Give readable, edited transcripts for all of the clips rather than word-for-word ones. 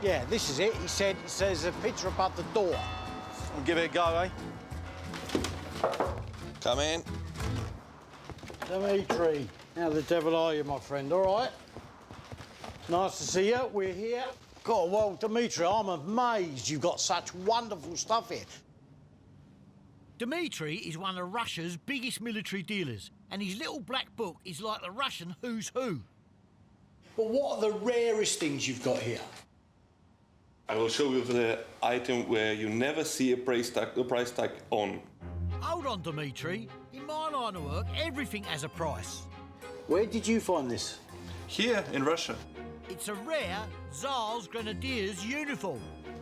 Yeah, this is it. He said there's a picture above the door. We'll give it a go, eh? Come in. Dimitri, how the devil are you, my friend? All right? Nice to see you. We're here. God, well, Dimitri, I'm amazed you've got such wonderful stuff here. Dimitri is one of Russia's biggest military dealers, and his little black book is like the Russian who's who. But what are the rarest things you've got here? I will show you the item where you never see a price tag on. Hold on, Dimitri. In my line of work, everything has a price. Where did you find this? Here in Russia. It's a rare Tsar's Grenadiers uniform.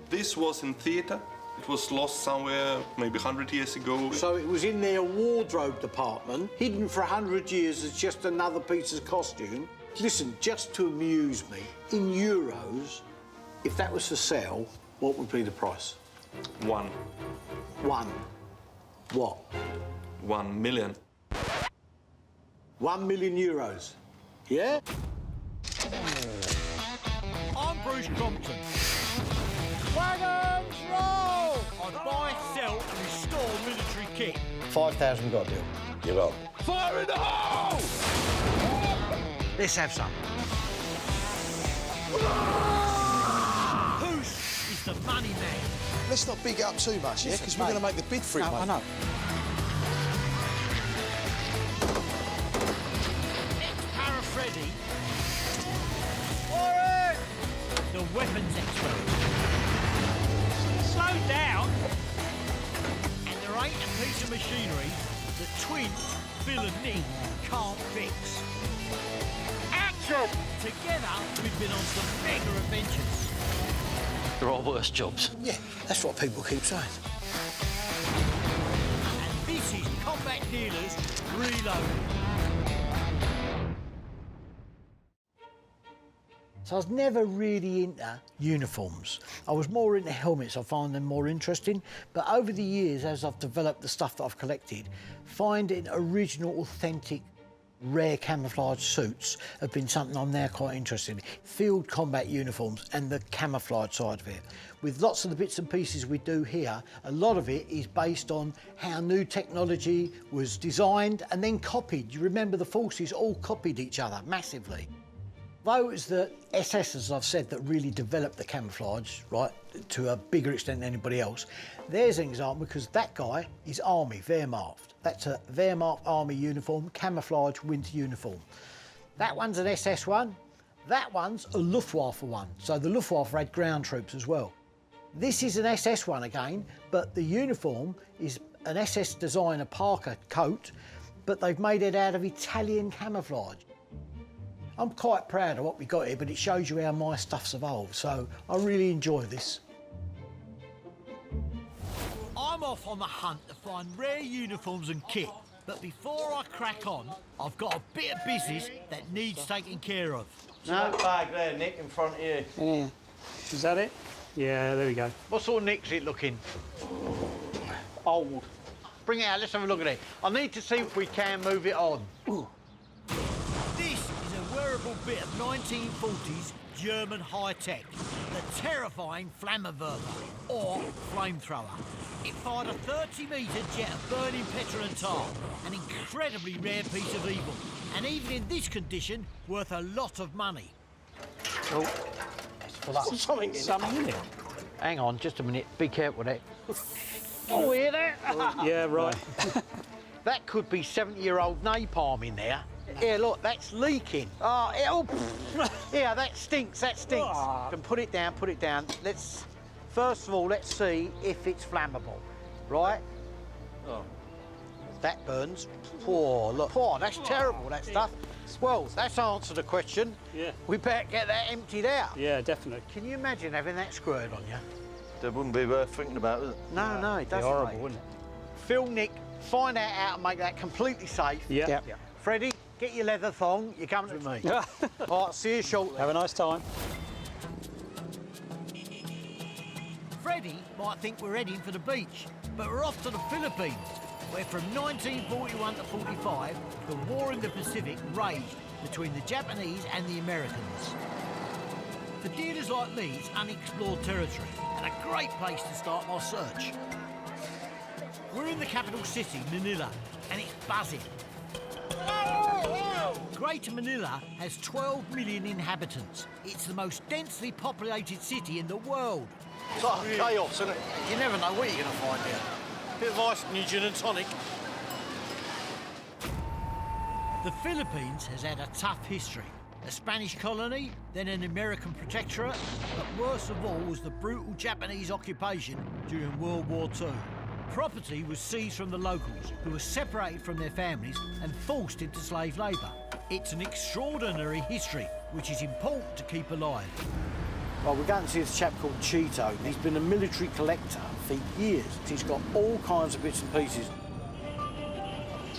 This was in theatre. It was lost somewhere maybe 100 years ago. So it was in their wardrobe department, hidden for 100 years as just another piece of costume. Listen, just to amuse me, in euros, if that was for sale, what would be the price? One. One. What? 1 million. 1 million euros. Yeah? I'm Bruce Crompton. Wagons roll! I buy, sell and restore military kit. 5,000 got deal. You're on. Fire in the hole! Let's have some. Who's is the money man? Let's not big it up too much, yeah? Because we're going to make the bid for it, No, mate. I know. Ex-Para Freddy. Warren! The weapons expert. Slow down! And there ain't a piece of machinery that twins, Bill and Nick, can't fix. Action! Together, we've been on some mega adventures. There are worse jobs. Yeah, that's what people keep saying. And this is Combat Dealers Reloaded. So I was never really into uniforms. I was more into helmets. I find them more interesting. But over the years, as I've developed the stuff that I've collected, finding original, authentic, rare camouflage suits have been something I'm now quite interested in. Field combat uniforms and the camouflage side of it. With lots of the bits and pieces we do here, a lot of it is based on how new technology was designed and then copied. You remember the forces all copied each other massively. Though it's the SS, as I've said, that really developed the camouflage, right, to a bigger extent than anybody else, there's an example because that guy is Army, Wehrmacht. That's a Wehrmacht Army uniform, camouflage winter uniform. That one's an SS one, that one's a Luftwaffe one. So the Luftwaffe had ground troops as well. This is an SS one again, but the uniform is an SS designer Parker coat, but they've made it out of Italian camouflage. I'm quite proud of what we got here, but it shows you how my stuff's evolved, so I really enjoy this. I'm off on the hunt to find rare uniforms and kit, but before I crack on, I've got a bit of business that needs taking care of. No bag there, Nick, in front of you. Yeah. Is that it? Yeah, there we go. What sort of nick's it looking? Old. Bring it out, let's have a look at it. I need to see if we can move it on. This is a wearable bit of 1940s German high-tech, the terrifying Flamethrower, or Flamethrower. It fired a 30-metre jet of burning petrol and tar, an incredibly rare piece of evil, and even in this condition, worth a lot of money. Oh, something in it. Hang on, just a minute. Be careful with it. Oh, hear that? Yeah, right. That could be 70-year-old napalm in there. Here, look, that's leaking. Oh, yeah, that stinks, that stinks. Oh. Can put it down, put it down. First of all, let's see if it's flammable, right? Oh. That burns. Poor, look. Poor, that's terrible, that stuff. Well, that's answered the question. Yeah. We better get that emptied out. Yeah, definitely. Can you imagine having that squirted on you? That wouldn't be worth thinking about, would it? No, no, it Be doesn't. horrible, mate. wouldn't it? Phil, Nick, find out how to make that completely safe. Yeah. Yep. Freddie, get your leather thong. You're coming with me. All right, see you shortly. Have a nice time. Freddie might think we're heading for the beach, but we're off to the Philippines, where from 1941 to 45, the war in the Pacific raged between the Japanese and the Americans. For dealers like me, it's unexplored territory and a great place to start my search. We're in the capital city, Manila, and it's buzzing. Greater Manila has 12 million inhabitants. It's the most densely populated city in the world. It's like chaos, isn't it? You never know what you're going to find here. Bit of ice and your gin and tonic. The Philippines has had a tough history. A Spanish colony, then an American protectorate, but worst of all was the brutal Japanese occupation during World War II. Property was seized from the locals, who were separated from their families and forced into slave labour. It's an extraordinary history, which is important to keep alive. Well, we're going to see this chap called Cheeto. He's been a military collector for years. He's got all kinds of bits and pieces.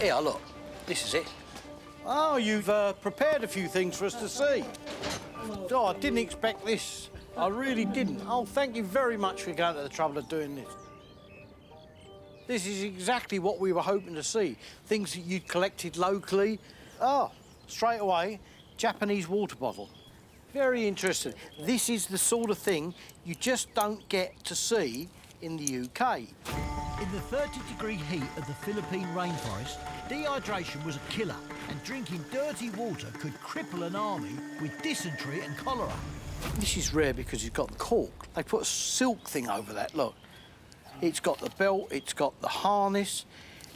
Here, look, this is it. Oh, you've prepared a few things for us to see. Oh, I didn't expect this. I really didn't. Oh, thank you very much for going to the trouble of doing this. This is exactly what we were hoping to see. Things that you'd collected locally. Oh, straight away, Japanese water bottle. Very interesting. This is the sort of thing you just don't get to see in the UK. In the 30-degree heat of the Philippine rainforest, dehydration was a killer, and drinking dirty water could cripple an army with dysentery and cholera. This is rare because it's got the cork. They put a silk thing over that, look. It's got the belt, it's got the harness,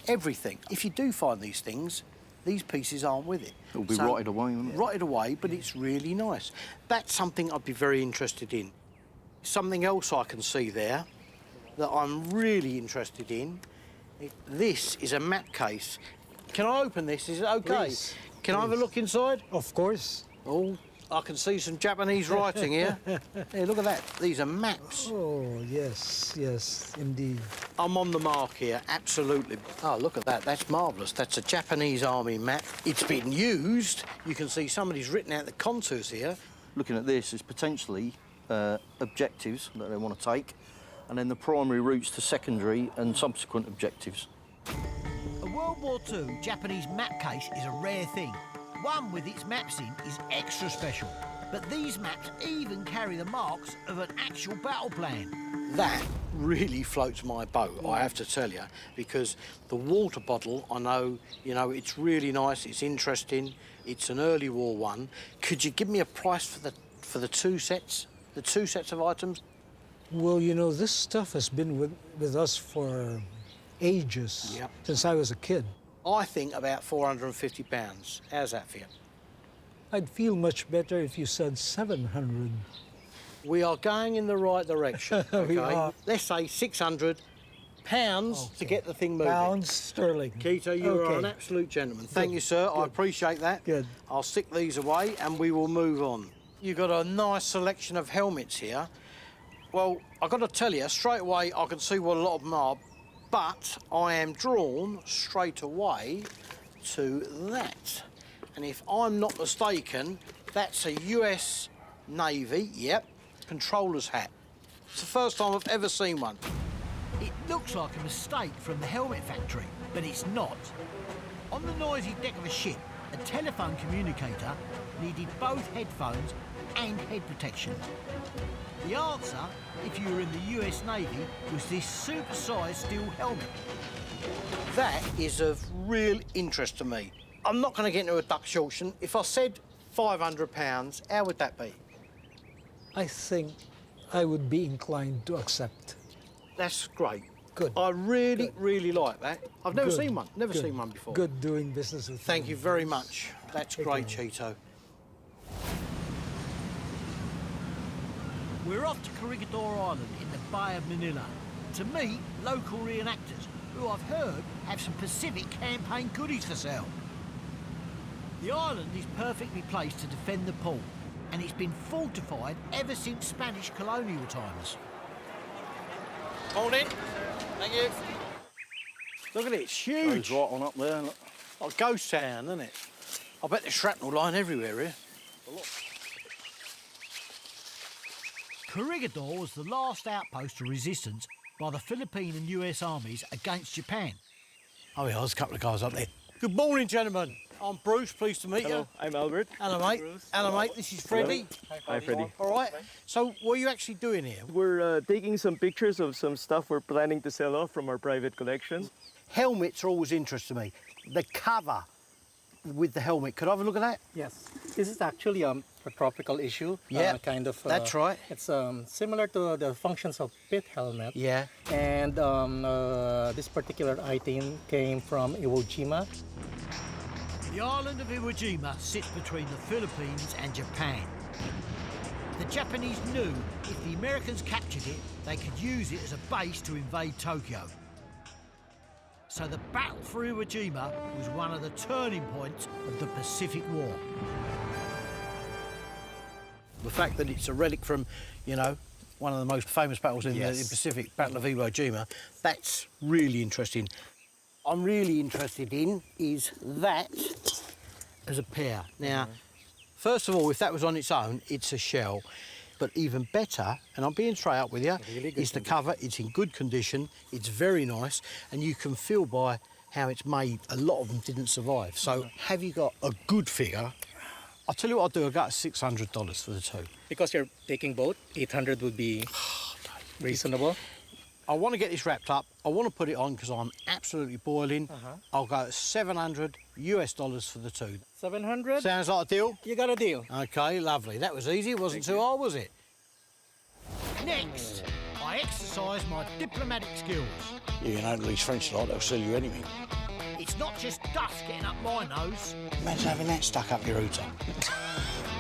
everything. If you do find these things, these pieces aren't with it. It'll be rotted away, won't it? Rotted away, but it's really nice. That's something I'd be very interested in. Something else I can see there that I'm really interested in. This is a map case. Can I open this? Is it OK? Please. Can I have a look inside? Of course. Oh, I can see some Japanese writing here. Hey, look at that. These are maps. Oh, yes, yes, indeed. I'm on the mark here, absolutely. Oh, look at that. That's marvellous. That's a Japanese army map. It's been used. You can see somebody's written out the contours here. Looking at this is potentially objectives that they want to take, and then the primary routes to secondary and subsequent objectives. A World War II Japanese map case is a rare thing. One with its maps in is extra special, but these maps even carry the marks of an actual battle plan. That really floats my boat, I have to tell you, because the water bottle, I know, you know, it's really nice, it's interesting, it's an early war one. Could you give me a price for the two sets of items? Well, you know, this stuff has been with us for ages, Yep. since I was a kid. I think about £450. How's that for you? I'd feel much better if you said 700. We are going in the right direction, We OK? are. Let's say £600 to get the thing moving. Pounds sterling. Keto, you are Okay. an absolute gentleman. Thank you, sir. I appreciate that. Good. I'll stick these away and we will move on. You've got a nice selection of helmets here. Well, I've got to tell you, straight away, I can see what a lot of them are, but I am drawn straight away to that. And if I'm not mistaken, that's a US Navy, yep, controller's hat. It's the first time I've ever seen one. It looks like a mistake from the helmet factory, but it's not. On the noisy deck of a ship, a telephone communicator needed both headphones and head protection. The answer, if you were in the US Navy, was this super-sized steel helmet. That is of real interest to me. I'm not going to get into a Dutch auction. If I said £500, how would that be? I think I would be inclined to accept. That's great. Good. I really like that. I've never Good. seen one. Never Good. seen one before. Good doing business with Thank you very much. That's Take great, care. Cheeto. We're off to Corregidor Island in the Bay of Manila to meet local reenactors who I've heard have some Pacific campaign goodies for sale. The island is perfectly placed to defend the port, and it's been fortified ever since Spanish colonial times. Hold in. Thank you. Look at it, it's huge. Goes right on up there. Look. Like a ghost town, isn't it? I bet there's shrapnel lying everywhere here. Corregidor was the last outpost of resistance by the Philippine and US armies against Japan. Oh, yeah, there's a couple of guys up there. Good morning, gentlemen. I'm Bruce, pleased to meet you. I'm Albert. Hello, mate. Hello, mate. This is Freddie. Hi, Freddie. All right. So, what are you actually doing here? We're taking some pictures of some stuff we're planning to sell off from our private collection. Helmets are always interesting to me. The cover with the helmet. Could I have a look at that? Yes, this is actually a tropical issue. Yeah, kind of. that's right. It's similar to the functions of pit helmet. Yeah. And this particular item came from Iwo Jima. The island of Iwo Jima sits between the Philippines and Japan. The Japanese knew if the Americans captured it, they could use it as a base to invade Tokyo. So the battle for Iwo Jima was one of the turning points of the Pacific War. The fact that it's a relic from, you know, one of the most famous battles in the Pacific, Battle of Iwo Jima, that's really interesting. I'm really interested in is that as a pair. Now, first of all, if that was on its own, it's a shell. But even better, and I'm being straight up with you, is the cover. It's in good condition, it's very nice, and you can feel by how it's made, a lot of them didn't survive. So have you got a good figure? I'll tell you what I'll do, I got $600 for the two. Because you're taking both, 800 would be reasonable. I want to get this wrapped up. I want to put it on because I'm absolutely boiling. I'll go $700 US for the two. 700? Sounds like a deal? You got a deal. Okay, lovely. That was easy. It wasn't too hard, was it? Next, I exercise my diplomatic skills. You can only French lot, they'll sell you anything. It's not just dust getting up my nose, Imagine having that stuck up your hooter.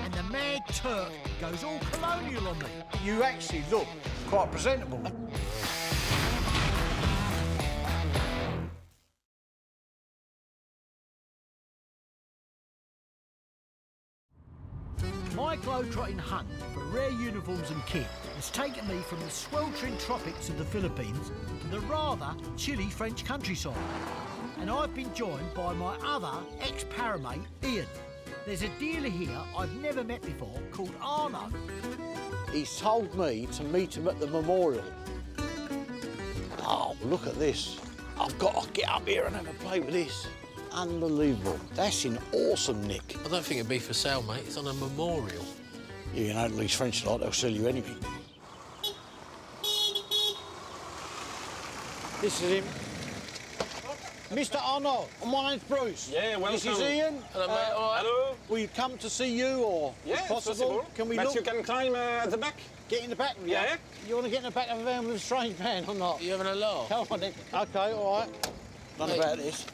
and the mad Turk goes all colonial on me. You actually look quite presentable. My globe-trotting hunt for rare uniforms and kit has taken me from the sweltering tropics of the Philippines to the rather chilly French countryside. And I've been joined by my other ex-paramate, Ian. There's a dealer here I've never met before called Arno. He's told me to meet him at the memorial. Oh, look at this. I've got to get up here and have a play with this. Unbelievable. That's in awesome nick. I don't think it'd be for sale, mate. It's on a memorial. You can only French lot, they'll sell you anything. This is him. Mr. Arno, my name's Bruce. Yeah, welcome. This is Ian. Hello, mate. All right. Hello. We come to see you, or Yeah, if possible. Can we but look? you can climb at the back. Get in the back. Yeah. You want to get in the back of a van with a strange man or not? You having a laugh? Come on then. Okay, all right. None Mate. about this.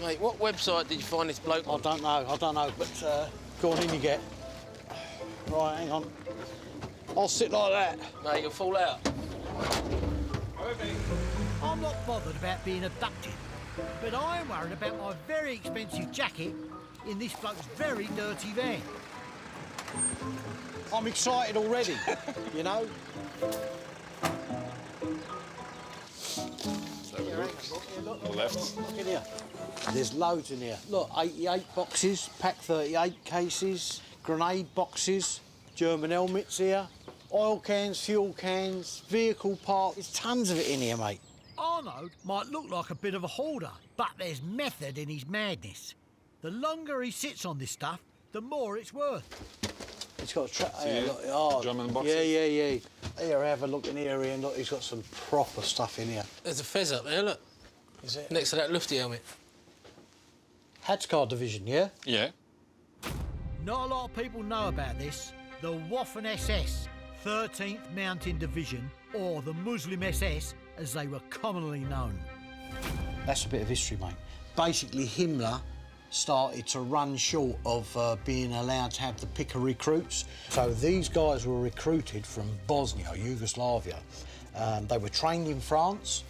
Mate, what website did you find this bloke I on? don't know, but go on, in you get. Right, hang on. I'll sit like that. Mate, you'll fall out. I'm not bothered about being abducted, but I am worried about my very expensive jacket in this bloke's very dirty van. I'm excited already, you know? On the left. Look in here. There's loads in here. Look, 88 boxes, pack 38 cases, grenade boxes, German helmets here, oil cans, fuel cans, vehicle parts. There's tons of it in here, mate. Arno might look like a bit of a hoarder, but there's method in his madness. The longer he sits on this stuff, the more it's worth. It's got a See, look, oh, German boxes. Yeah. Here, have a look in here, Ian. Look, he's got some proper stuff in here. There's a fez up there, look. Is it? Next to that lufty helmet. Hatzcar division, yeah? Yeah. Not a lot of people know about this. The Waffen SS, 13th Mountain Division, or the Muslim SS, as they were commonly known. That's a bit of history, mate. Basically, Himmler started to run short of being allowed to have the pick of recruits. So these guys were recruited from Bosnia, Yugoslavia. They were trained in France,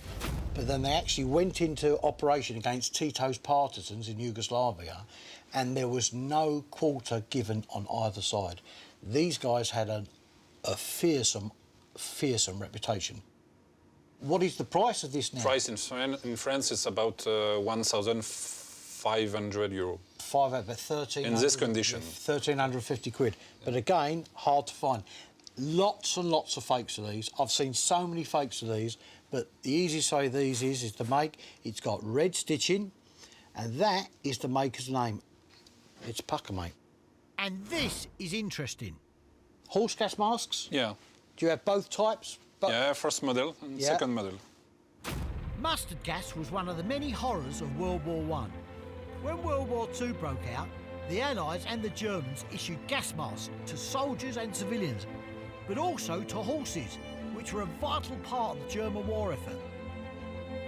but then they actually went into operation against Tito's partisans in Yugoslavia, and there was no quarter given on either side. These guys had a fearsome reputation. What is the price of this now? Price in France is about 1,500 euro. About 13. In this condition. 1,350 quid. But again, hard to find. Lots and lots of fakes of these. I've seen so many fakes of these, but the easiest way of these is to make. It's got red stitching, and that is the maker's name, It's pucker, mate. And this is interesting. Horse gas masks? Yeah. Do you have both types? Yeah, first model and second model. Mustard gas was one of the many horrors of World War I. When World War II broke out, the Allies and the Germans issued gas masks to soldiers and civilians, but also to horses, which were a vital part of the German war effort.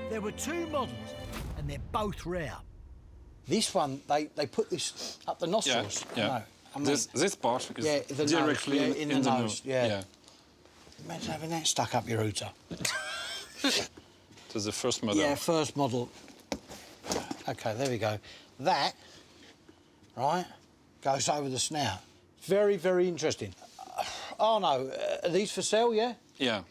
There were two models, and they're both rare. This one, they put this up the nostrils. Yeah. No, I mean, This part is the directly nose, in the the nose. Yeah. Imagine having that stuck up your hooter. This is the first model. Yeah, first model. OK, there we go. That, right, goes over the snout. Very, very interesting. Oh, no, are these for sale, yeah? Yeah.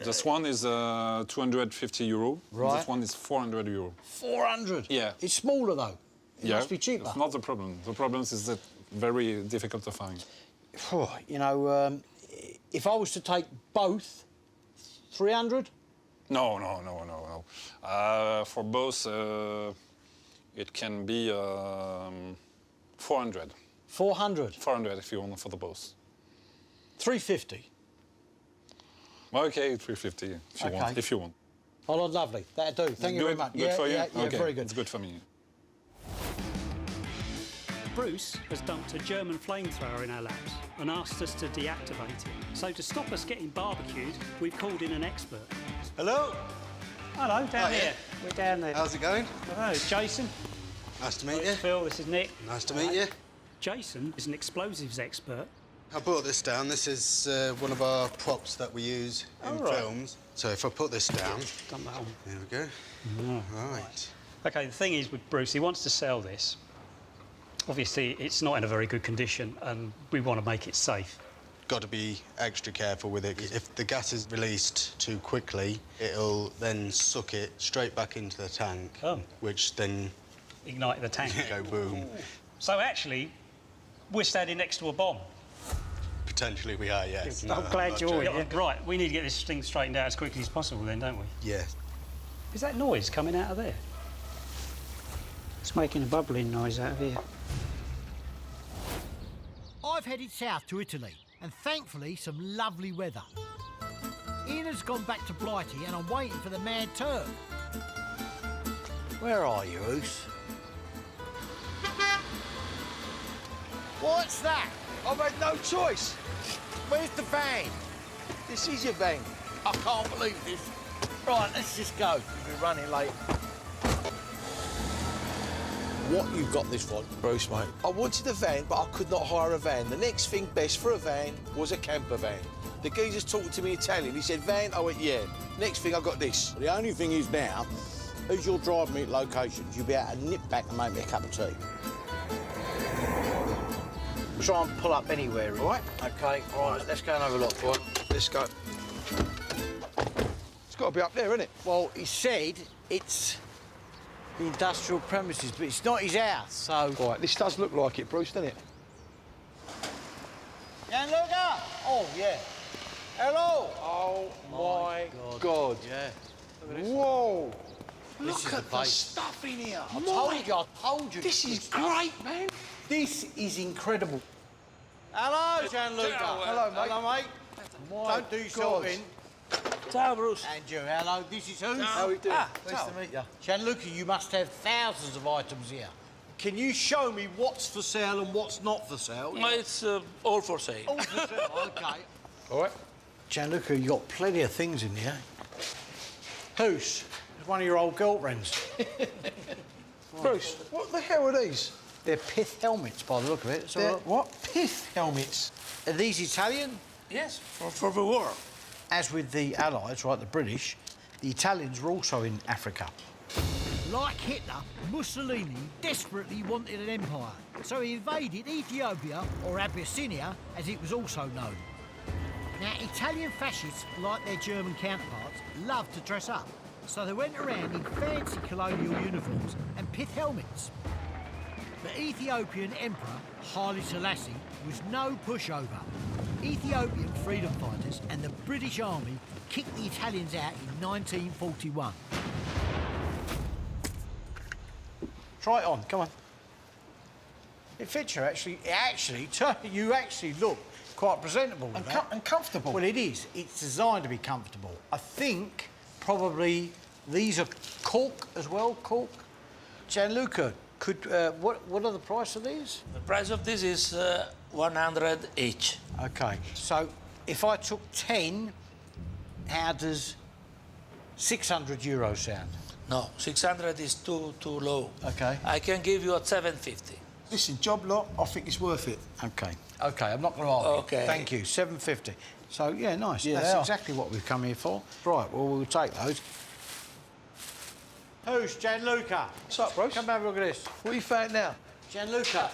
This one is €250. Right. This one is €400. 400? Yeah. It's smaller, though. It Yeah. must be cheaper. It's not the problem. The problem is that very difficult to find. You know, if I was to take both, 300? No. For both, it can be 400. 400? 400 if you want for the both. 350? Okay, 350 if you want. Oh, Lord, lovely. That'll do. Thank you very much. Good for you? Yeah, Okay, very good. it's good for me. Bruce has dumped a German flamethrower in our laps and asked us to deactivate it. So to stop us getting barbecued, we've called in an expert. Hello. Hello, down Hiya. here. We're down there. How's it going? Hello, Jason. Nice to meet This you. is Phil, this is Nick. Nice to meet you. Jason is an explosives expert. I brought this down. This is one of our props that we use in films. So if I put this down... Dump that on. There we go. Right. OK, the thing is with Bruce, he wants to sell this. Obviously, it's not in a very good condition and we want to make it safe. Got to be extra careful with it. If the gas is released too quickly, it'll then suck it straight back into the tank, which then... Ignite the tank. Go boom. So actually, we're standing next to a bomb. Potentially we are, yes. I'm glad you're here. Right, we need to get this thing straightened out as quickly as possible then, don't we? Yeah. Is that noise coming out of there? It's making a bubbling noise out of here. I've headed south to Italy, and thankfully some lovely weather. Ian has gone back to Blighty, and I'm waiting for the Mad Turk. Where are you, Oos? What's that? I've had no choice. Where's the van? This is your van. I can't believe this. Right, let's just go. We'll be running late. What you got this for, Bruce, mate? I wanted a van, but I could not hire a van. The next thing best for a van was a camper van. The geezer's talking to me Italian. He said, van? I went, yeah. Next thing, I got this. The only thing is now, as you're driving me at locations, you'll be able to nip back and make me a cup of tea. Try and pull up anywhere, all right? OK, all right, let's go and have a look, boy. Let's go. It's got to be up there, isn't it? Well, he said it's the industrial premises, but it's not his house, so... Right, this does look like it, Bruce, doesn't it? Gianluca! Oh, yeah. Hello! Oh, my God. Yeah. Whoa! This Look is at the the place. stuff in here. I told you. This is great, man. This is incredible. Hello, Gianluca. Hello, mate. Hello, mate. Don't do yourself in. Ciao, Bruce. And you, hello, this is who? How are we doing? Nice to meet you. Gianluca, you must have thousands of items here. Can you show me what's for sale and what's not for sale? It's all for sale. All for sale, OK. All right. Gianluca, you've got plenty of things in here. Who's? It's one of your old girlfriends. Bruce, what the hell are these? They're pith helmets, by the look of it. So They're what? Pith helmets. Are these Italian? Yes, for the war. As with the Allies, right, the British, the Italians were also in Africa. Like Hitler, Mussolini desperately wanted an empire, so he invaded Ethiopia, or Abyssinia, as it was also known. Now, Italian fascists, like their German counterparts, loved to dress up, so they went around in fancy colonial uniforms and pith helmets. The Ethiopian Emperor, Haile Selassie, was no pushover. Ethiopian freedom fighters and the British Army kicked the Italians out in 1941. Try it on, come on. It fits you, actually. You actually look quite presentable with that. And comfortable. Well, it is. It's designed to be comfortable. I think probably these are cork as well, cork. Gianluca, what are the price of these? The price of this is 100 each. Okay, so if I took 10, how does 600 euros sound? No, 600 is too low. Okay. I can give you a 750. Listen, job lot, I think it's worth it. Okay, I'm not going to argue. Okay. Thank you, 750. So, yeah, nice. Yeah, That's they are. exactly what we've come here for. Right, well, we'll take those. Who's Gianluca? What's up, Bruce? Come have a look at this. What you found now? Gianluca,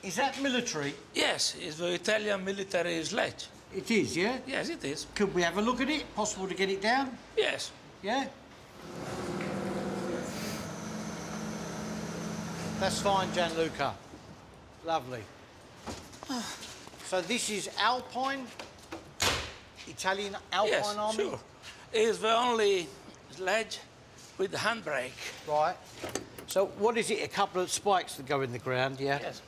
is that military? Yes, it's the Italian military sledge. It is, yeah? Yes, it is. Could we have a look at it? Possible to get it down? Yes. Yeah? That's fine, Gianluca. Lovely. So this is Alpine? Italian Alpine Yes, Army? sure. It's the only sledge with handbrake. Right. So what is it, a couple of spikes that go in the ground, yeah? Yes.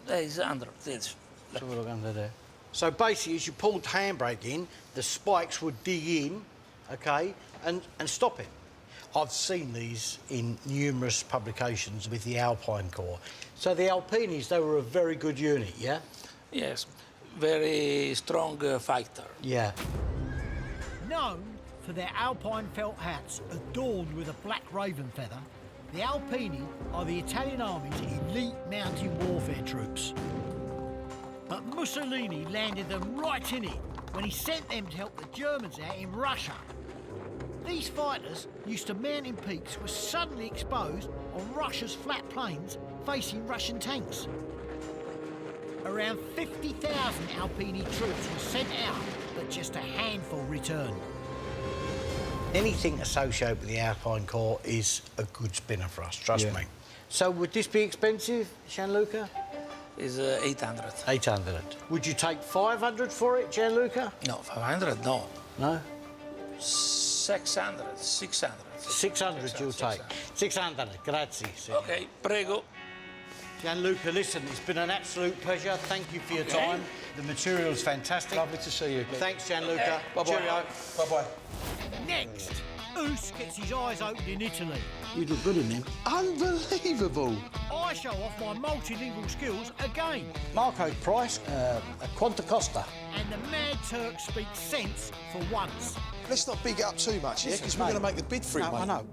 There is under this. Let's have a look under there. So basically, as you pulled the handbrake in, the spikes would dig in, okay, and stop it. I've seen these in numerous publications with the Alpine Corps. So the Alpinis, they were a very good unit, yeah? Yes, very strong fighter. Yeah. Known for their alpine felt hats adorned with a black raven feather, the Alpini are the Italian army's elite mountain warfare troops. But Mussolini landed them right in it when he sent them to help the Germans out in Russia. These fighters, used to mountain peaks, were suddenly exposed on Russia's flat plains facing Russian tanks. Around 50,000 Alpini troops were sent out, but just a handful returned. Anything associated with the Alpine Corps is a good spinner for us, trust me. So would this be expensive, Gianluca? Is 800. 800. Would you take 500 for it, Gianluca? No, 500, no. No? 600, 600. 600 you'll take. 600, grazie. Okay, prego. Gianluca, listen, it's been an absolute pleasure. Thank you for your time. The material's fantastic. Lovely to see you. Thanks, Gianluca. Bye-bye. Cheerio. Bye-bye. Next, Oos gets his eyes opened in Italy. You look good in them. Unbelievable. I show off my multilingual skills again. Marco, price, quanto costa? And the Mad Turk speaks sense for once. Let's not big it up too much, yeah? Because we're going to make the bid for it, mate. I know.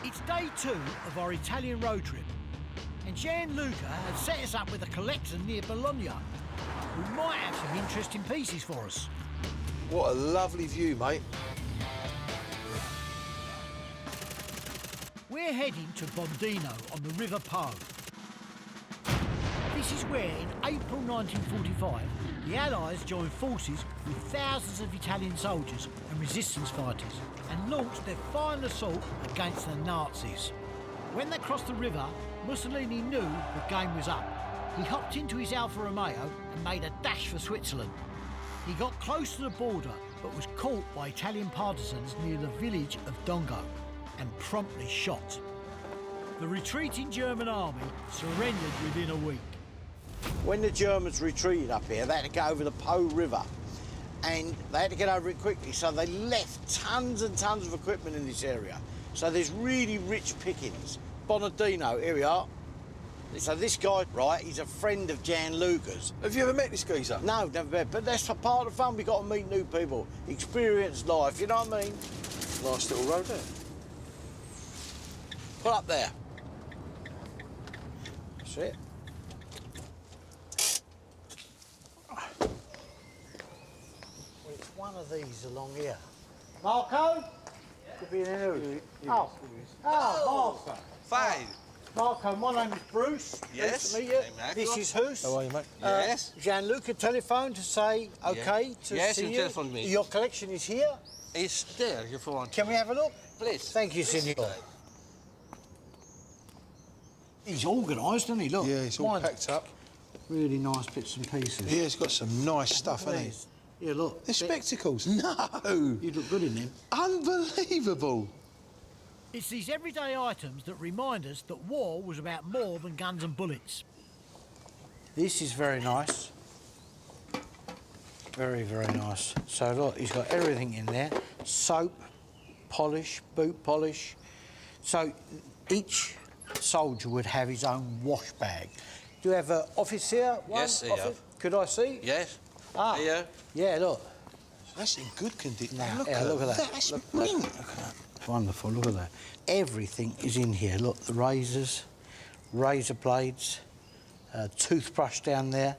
It's day 2 of our Italian road trip, and Gianluca had set us up with a collector near Bologna who might have some interesting pieces for us. What a lovely view, mate. We're heading to Bondino on the River Po. This is where, in April 1945, the Allies joined forces with thousands of Italian soldiers and resistance fighters and launched their final assault against the Nazis. When they crossed the river, Mussolini knew the game was up. He hopped into his Alfa Romeo and made a dash for Switzerland. He got close to the border but was caught by Italian partisans near the village of Dongo and promptly shot. The retreating German army surrendered within a week. When the Germans retreated up here, they had to go over the Po River, and they had to get over it quickly, so they left tons and tons of equipment in this area. So there's really rich pickings. Bonadino, here we are. So this guy, right, he's a friend of Gianluca's. Have you ever met this geezer? No, never met, but that's a part of the fun. We've got to meet new people, experience life, you know what I mean? Nice little road there. Pull up there. That's it. Well, it's one of these along here. Marco? Could be in here. Oh, Marco. Fine. Marco, my name is Bruce. Yes. Nice to meet you. Hey, This is Hoos. How are you, mate? Yes. Gianluca telephoned to say okay to Yes, see he you. telephoned me. Your collection is here. It's there, if you want. Can we have a look? Please. Thank you, Senor. He's organised, isn't he? Look. Yeah, it's all Mine's packed up. Really nice bits and pieces. Yeah, it's got some nice stuff, Look at hasn't it? these. Here, look. They're spectacles. No! You'd look good in them. Unbelievable! It's these everyday items that remind us that war was about more than guns and bullets. This is very nice. Very, very nice. So look, he's got everything in there. Soap, polish, boot polish. So each soldier would have his own wash bag. Do you have an office here? Yes, here. Could I see? Yes. Ah, Here. yeah, look. That's in good condition. Now, Look, yeah, look at that. That's Look, brilliant. look at that. Wonderful, look at that. Everything is in here. Look, the razors, razor blades, toothbrush down there,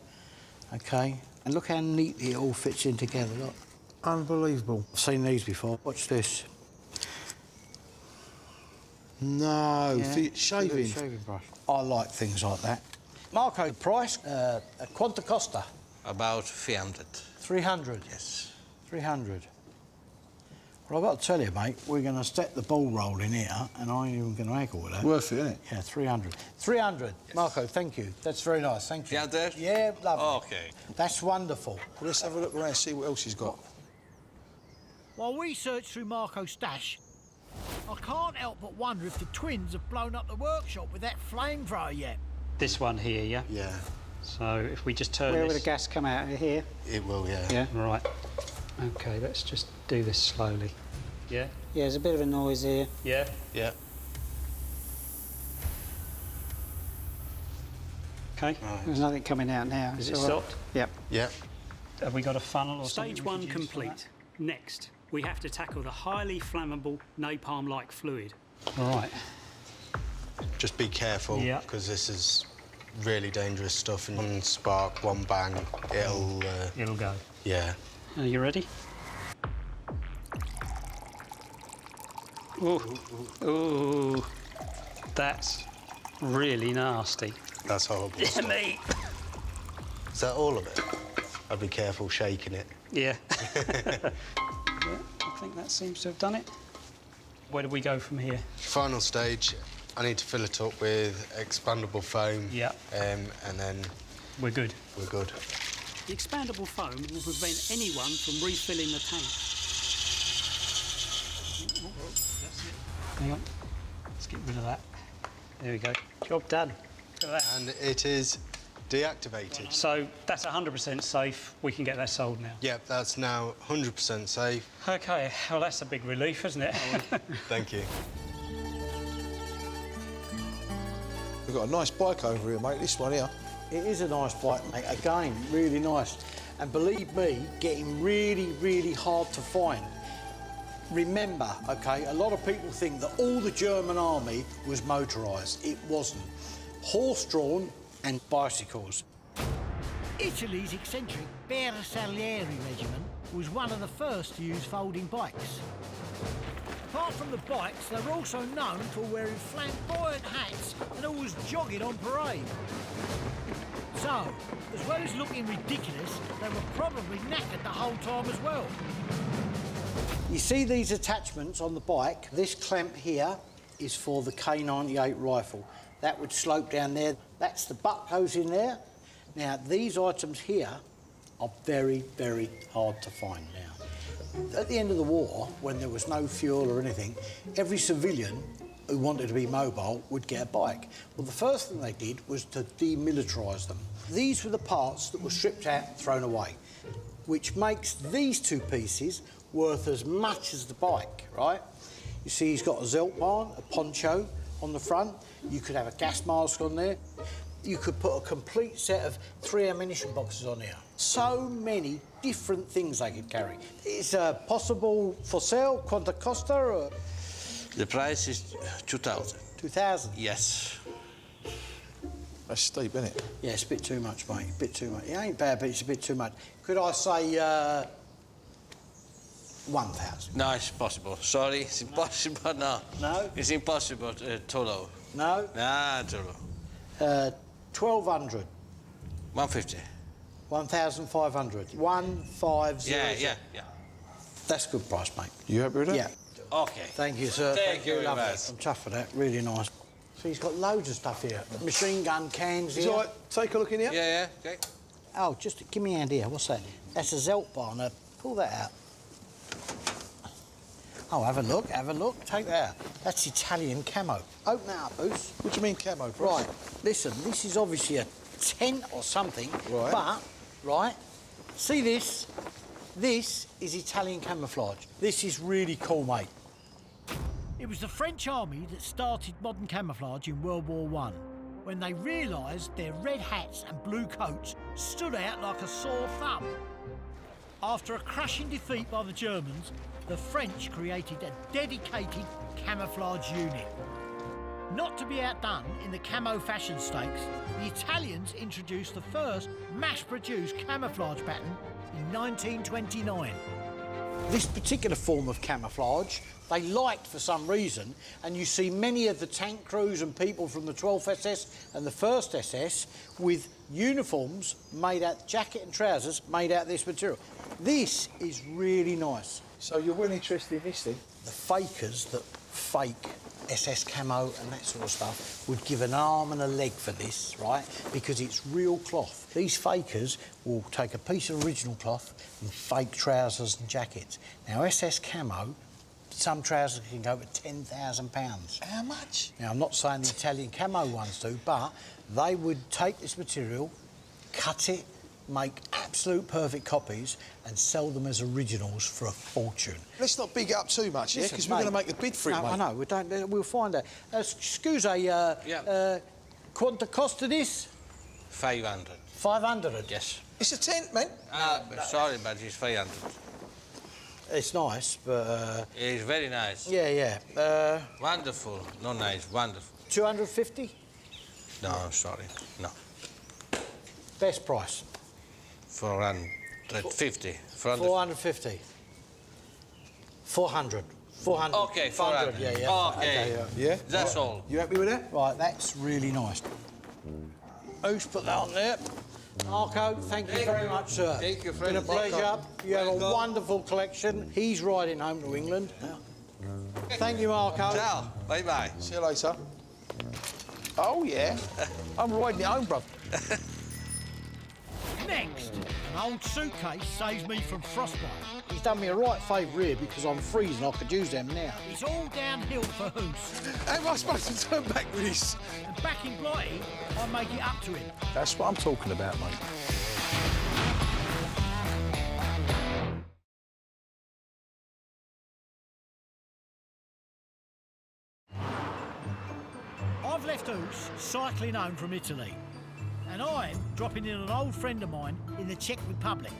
OK? And look how neatly it all fits in together, look. Unbelievable. I've seen these before. Watch this. No, Yeah, shaving. Shaving brush. I like things like that. Marco, price, quanto costa? About 300. 300? Yes. 300. Well, I've got to tell you, mate, we're going to set the ball rolling here, and I ain't even going to haggle with that. Worth it, isn't it? Yeah, 300. 300. Yes. Marco, thank you. That's very nice. Thank you. 300? Yeah, lovely. Okay. That's wonderful. Well, let's have a look around and see what else he's got. While we search through Marco's stash, I can't help but wonder if the twins have blown up the workshop with that flamethrower yet. This one here, yeah? Yeah. So if we just turn Where this... will the gas come out? Here? It will, yeah. Yeah. Right. OK, let's just do this slowly. Yeah? Yeah, there's a bit of a noise here. Yeah? Yeah. OK. There's nothing coming out now. Is it So, stopped? Yep. Yeah. Have we got a funnel or something? Stage we one could use for complete. Next, we have to tackle the highly flammable napalm-like fluid. All right. Just be careful, Yeah. because this is really dangerous stuff. And one spark, one bang, it'll... It'll go. Yeah. Are you ready? Ooh. Ooh. That's really nasty. That's horrible. Yeah, mate. Is that all of it? I'd be careful shaking it. Yeah. Yeah, I think that seems to have done it. Where do we go from here? Final stage, I need to fill it up with expandable foam. Yeah. And then... We're good. We're good. The expandable foam will prevent anyone from refilling the tank. Hang on. Let's get rid of that. There we go. Job done. Look at that. And it is deactivated. So that's 100% safe. We can get that sold now. Yep, that's now 100% safe. OK, well, that's a big relief, isn't it? Thank you. We've got a nice bike over here, mate. This one here. It is a nice bike, mate. Again, really nice. And believe me, getting really, really hard to find. Remember, OK, a lot of people think that all the German army was motorised. It wasn't. Horse-drawn and bicycles. Italy's eccentric Bersaglieri regiment was one of the first to use folding bikes. Apart from the bikes, they were also known for wearing flamboyant hats and always jogging on parade. So, as well as looking ridiculous, they were probably knackered the whole time as well. You see these attachments on the bike? This clamp here is for the K98 rifle. That would slope down there. That's the butt goes in there. Now, these items here are very, very hard to find now. At the end of the war, when there was no fuel or anything, every civilian who wanted to be mobile would get a bike. Well, the first thing they did was to demilitarise them. These were the parts that were stripped out and thrown away, which makes these two pieces worth as much as the bike, right? You see he's got a Zeltbahn, a poncho on the front. You could have a gas mask on there. You could put a complete set of 3 ammunition boxes on here. So many different things they could carry. Is possible for sale? Quanto costa? Or? The price is 2,000. 2,000? Yes. That's steep, isn't it? Yeah, it's a bit too much, mate. A bit too much. It ain't bad, but it's a bit too much. Could I say 1,000? No, it's possible. Sorry, it's impossible. No. No? It's impossible. Too low. No? Nah, too low. 1,200. 150. 1,500. 1,500. Yeah. That's a good price, mate. You happy with that? Yeah. Okay. Thank you, sir. Thank you very Lovely. much. I'm tough for that. Really nice. So he's got loads of stuff here. Machine gun cans Is here. all right? Take a look in here. Yeah, okay. Oh, just give me a hand here. What's that? That's a Zelt bar. Now, pull that out. Oh, have a look, have a look. Take that out. That's Italian camo. Open that up, Bruce. What do you mean camo, Bruce? Right, listen, this is obviously a tent or something. Right. But, right, see this? This is Italian camouflage. This is really cool, mate. It was the French army that started modern camouflage in World War I, when they realised their red hats and blue coats stood out like a sore thumb. After a crushing defeat by the Germans, the French created a dedicated camouflage unit. Not to be outdone in the camo fashion stakes, the Italians introduced the first mass-produced camouflage pattern in 1929. This particular form of camouflage they liked for some reason, and you see many of the tank crews and people from the 12th SS and the 1st SS with uniforms made out, jacket and trousers made out of this material. This is really nice. So you're well interested in this then? The fakers that fake SS camo and that sort of stuff would give an arm and a leg for this, right? Because it's real cloth. These fakers will take a piece of original cloth and fake trousers and jackets. Now, SS camo, some trousers can go for £10,000. How much? Now, I'm not saying the Italian camo ones do, but they would take this material, cut it, make absolute perfect copies and sell them as originals for a fortune. Let's not big it up too much, yeah? Because we're going to make the bid for it, no, mate. I know, we'll find out. Quanto costa this? 500. 500? Yes. It's a tent, man. Sorry, but it's 500. It's nice, but... It's very nice. Yeah. Wonderful. Not nice, wonderful. 250? No, sorry, no. Best price? 450. 450. 400. 400. Okay, 400. Yeah. Okay. Yeah? That's all. You happy with that? Right, that's really nice. Who's put that on there? Marco, thank you very much, sir. Thank you, It's been a pleasure. You have a wonderful collection. He's riding home to England. Thank you, Marco. Ciao. Bye-bye. See you later. Oh, yeah. I'm riding it home, bruv. Next, an old suitcase saves me from frostbite. He's done me a right favour here because I'm freezing. I could use them now. It's all downhill for Hoos. How am I supposed to turn back with this? And back in Blighty, I make it up to him. That's what I'm talking about, mate. I've left Hoos cycling home from Italy, and I'm dropping in an old friend of mine in the Czech Republic.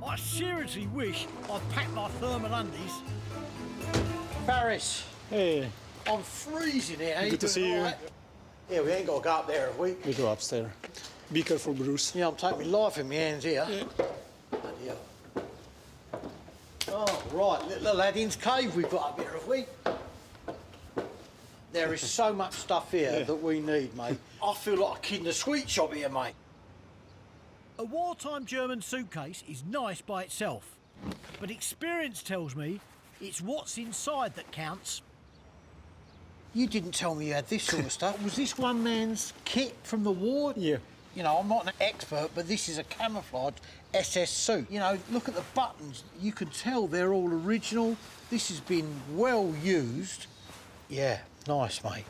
I seriously wish I'd packed my thermal undies. Paris. Hey, I'm freezing here. good to see you. Right? Yeah, we ain't got to go up there, have we? we go upstairs. Be careful, Bruce. Yeah, I'm taking my life in my hands here. Yeah. Bloody hell. Oh, right, little Aladdin's cave we've got up here, have we? There is so much stuff here that we need, mate. I feel like a kid in a sweet shop here, mate. A wartime German suitcase is nice by itself, but experience tells me it's what's inside that counts. You didn't tell me you had this sort of stuff. Was this one man's kit from the war? Yeah. You know, I'm not an expert, but this is a camouflage SS suit. You know, look at the buttons. You can tell they're all original. This has been well used. Yeah, nice, mate.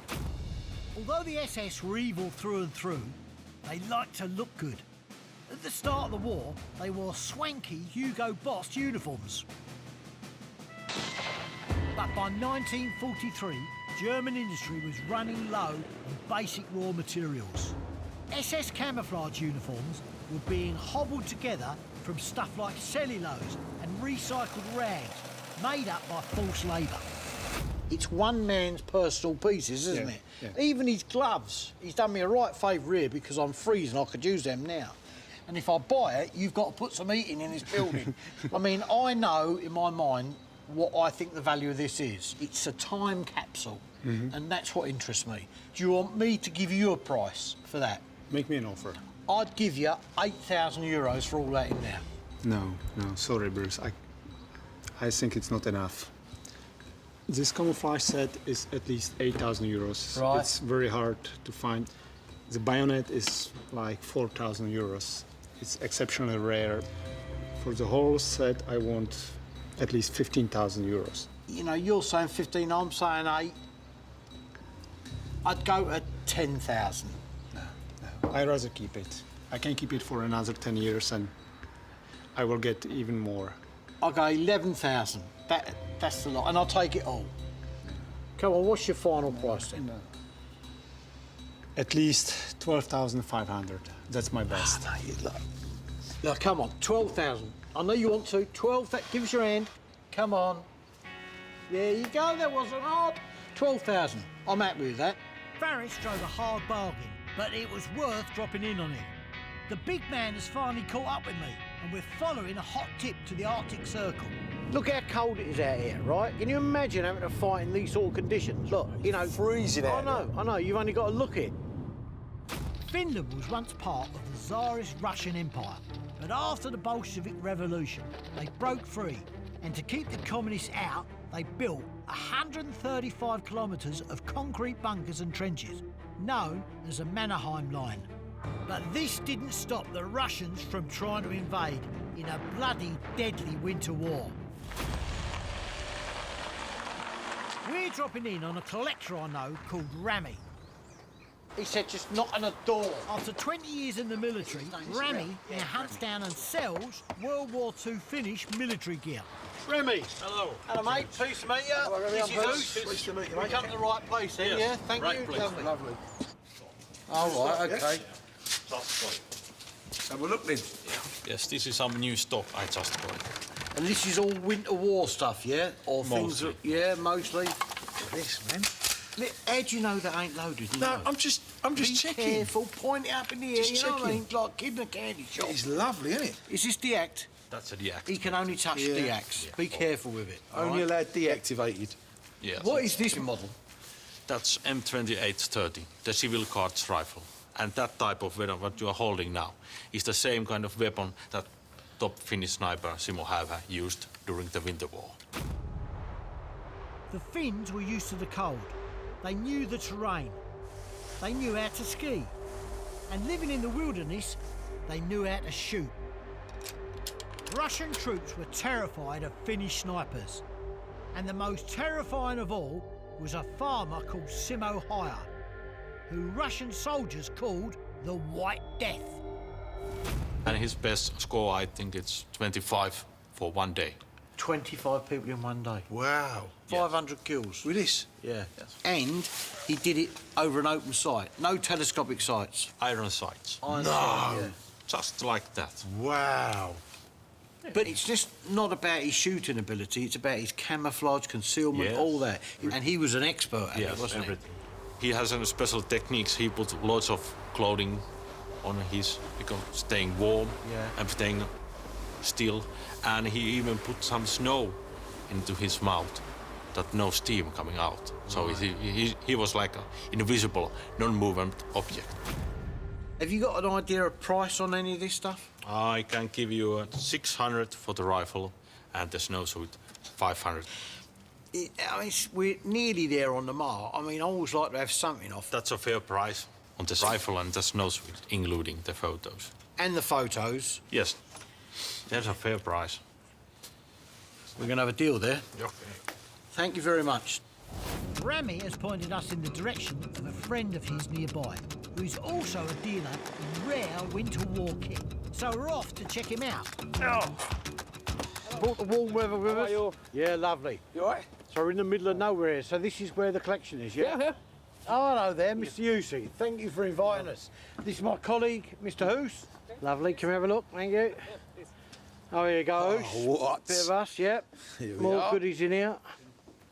Although the SS were evil through and through, they liked to look good. At the start of the war, they wore swanky Hugo Boss uniforms. But by 1943, German industry was running low on basic raw materials. SS camouflage uniforms were being hobbled together from stuff like cellulose and recycled rags, made up by forced labour. It's one man's personal pieces, isn't it? Yeah. Even his gloves. He's done me a right favour here because I'm freezing. I could use them now. And if I buy it, you've got to put some heating in this building. I mean, I know in my mind what I think the value of this is. It's a time capsule, and that's what interests me. Do you want me to give you a price for that? Make me an offer. I'd give you €8,000 for all that in there. No, sorry, Bruce. I think it's not enough. This camouflage set is at least €8,000. Right. It's very hard to find. The bayonet is like €4,000. It's exceptionally rare. For the whole set, I want at least 15,000 euros. You know, you're saying 15, I'm saying 8. I'd go at 10,000. No. I'd rather keep it. I can keep it for another 10 years and I will get even more. I'll go 11,000. That's the lot, and I'll take it all. Come on, what's your final price then? No. At least 12,500. That's my best. Oh, no, look, come on, 12,000. I know you want to. 12,000. Give us your hand. Come on. There you go. That wasn't hard. 12,000. I'm happy with that. Farris drove a hard bargain, but it was worth dropping in on him. The big man has finally caught up with me, and we're following a hot tip to the Arctic Circle. Look how cold it is out here, right? Can you imagine having to fight in these sort of conditions? Look, you know... Freezing out. I know. You've only got to look it. Finland was once part of the Tsarist Russian Empire, but after the Bolshevik Revolution, they broke free, and to keep the communists out, they built 135 kilometres of concrete bunkers and trenches, known as the Mannerheim Line. But this didn't stop the Russians from trying to invade in a bloody, deadly winter war. We're dropping in on a collector I know called Rami. He said just knock on a door. After 20 years in the military, Rami now hunts down and sells World War II Finnish military gear. Remy. Hello. Hello, mate. Pleased to meet you. Hello, Remy. This is Pleased Bruce. to meet you, We mate. come to the right place then, Yes. yeah? Thank Right you. place. Lovely. All right, okay. Have a look then. Yes, this is some new stock I just got. And this is all winter war stuff, yeah? Or things Mostly. that, yeah, mostly. This, man. How do you know that ain't loaded? No, I'm just Be checking. careful, point it up in the air, Just you know what I checking. mean? Like kid in a candy shop. It's lovely, isn't it? Is this deact? That's a deactivation. He can only touch Yeah. deacts. Be careful with it. Only allowed deactivated. Yes. What is this model? That's M2830, the civil guards rifle. And that type of weapon, what you are holding now, is the same kind of weapon that top Finnish sniper Simo Häyhä used during the Winter War. The Finns were used to the cold. They knew the terrain. They knew how to ski. And living in the wilderness, they knew how to shoot. Russian troops were terrified of Finnish snipers. And the most terrifying of all was a farmer called Simo Häyhä, who Russian soldiers called the White Death. And his best score, I think it's 25 for one day. 25 people in one day. Wow. 500 kills. With this? Yeah. And he did it over an open site. No telescopic sights. Iron sights. Iron No. sight, yeah. Just like that. Wow. But it's just not about his shooting ability, it's about his camouflage, concealment, Yes. all that. And he was an expert at it, Yes, wasn't everything. He has some special techniques. He put lots of clothing on his, because staying warm and staying still. And he even put some snow into his mouth, that no steam coming out. So he was like an invisible, non-moving object. Have you got an idea of price on any of this stuff? I can give you 600 for the rifle and the snowsuit 500. We're nearly there on the mark. I mean, I always like to have something off. That's a fair price on the rifle and the snowsuit, including the photos. And the photos. Yes, that's a fair price. We're going to have a deal there. Okay. Thank you very much. Rami has pointed us in the direction of a friend of his nearby, who's also a dealer in rare winter war kit. So we're off to check him out. Brought the warm weather with us. Yeah, lovely. You all right? So we're in the middle of nowhere here. So this is where the collection is, yeah? Yeah. Oh, hello there, Mr. Yusey. Thank you for inviting us. This is my colleague, Mr. Hoos. Lovely. Can we have a look? Thank you. Oh, here you go, Hoos. What? Bit of us, yep. Here we More are. goodies in here.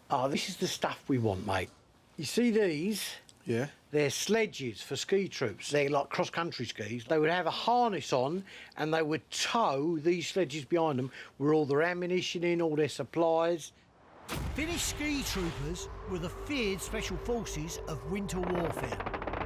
Oh, this is the stuff we want, mate. You see these? Yeah. They're sledges for ski troops. They're like cross-country skis. They would have a harness on and they would tow these sledges behind them with all their ammunition in, all their supplies. Finnish ski troopers were the feared special forces of winter warfare.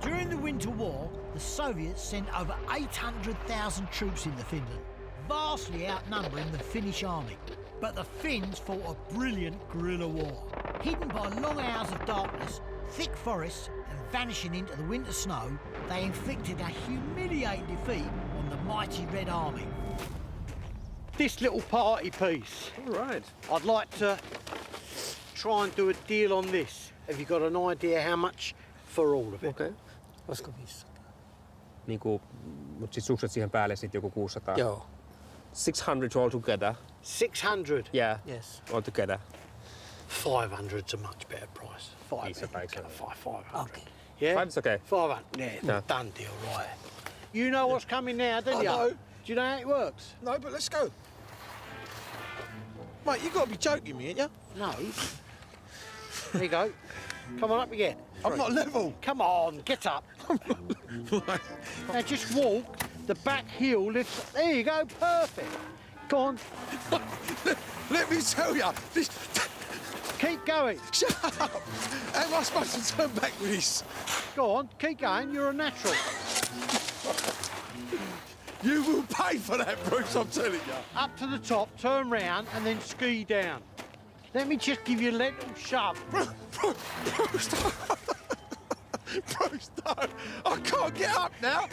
During the Winter War, the Soviets sent over 800,000 troops into Finland, vastly outnumbering the Finnish army. But the Finns fought a brilliant guerrilla war. Hidden by long hours of darkness, thick forests and vanishing into the winter snow, they inflicted a humiliating defeat on the mighty Red Army. This little party piece. All right. I'd like to try and do a deal on this. Have you got an idea how much for all of it? Okay. Olisiko 500? Niinku, mut sit suksat siihen päälle sit joku 600. Joo. 600 altogether. 600? Yeah. Yes. Altogether. 500's a much better price. 500. 500. Okay. Yeah? 5's okay. 500. Yeah, done deal, right. You know what's coming now, don't you? I know. Do you know how it works? No, but let's go. Mate, you got to be joking me, ain't you? No. There you go. Come on up again. I'm not level. Come on, get up. Now just walk. The back heel lifts. There you go, perfect. Go on. Let me tell you, this... Keep going. Shut up. How am I supposed to turn back with this? Go on, keep going. You're a natural. You will pay for that, Bruce, I'm telling you. Up to the top, turn round, and then ski down. Let me just give you a little shove. Bruce, Bruce, no. I can't get up now.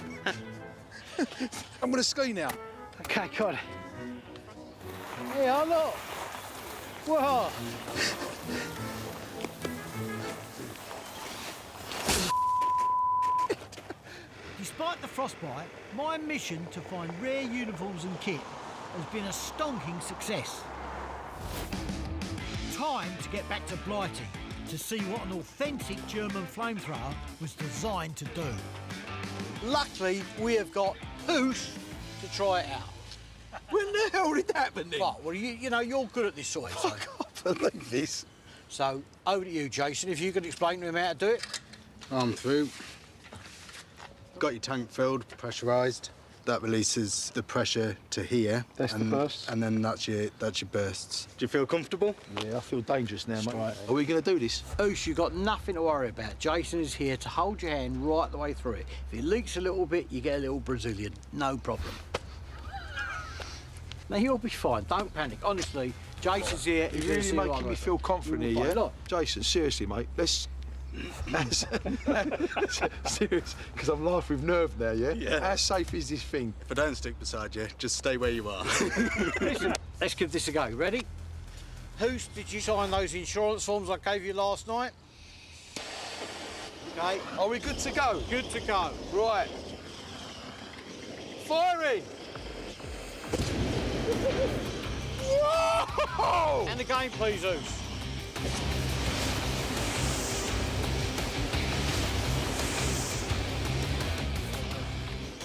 I'm going to ski now. Okay, got it. Yeah, look. Whoa. Despite the frostbite, my mission to find rare uniforms and kit has been a stonking success. Time to get back to Blighty to see what an authentic German flamethrower was designed to do. Luckily, we have got Hoos to try it out. When the hell did that happen then? Right, well, you know, you're good at this sort of I can't believe this. So, over to you, Jason, if you could explain to him how to do it. I'm through. Got your tank filled, pressurised. That releases the pressure to here. That's the burst. And then that's your bursts. Do you feel comfortable? Yeah, I feel dangerous now, mate. Right. Are we going to do this? Hoos, you've got nothing to worry about. Jason is here to hold your hand right the way through it. If it leaks a little bit, you get a little Brazilian. No problem. Now, you'll be fine. Don't panic. Honestly, Jason's here. You're really making me feel confident here, yeah? Look. Jason, seriously, mate, let's... Serious, because I'm laughing with nerve now, yeah? Yeah. How safe is this thing? If I don't stick beside you, just stay where you are. Listen, let's give this a go. Ready? Hoos, did you sign those insurance forms I gave you last night? Okay. Are we good to go? Good to go. Right. Firing! Whoa! And again, please, Hoos.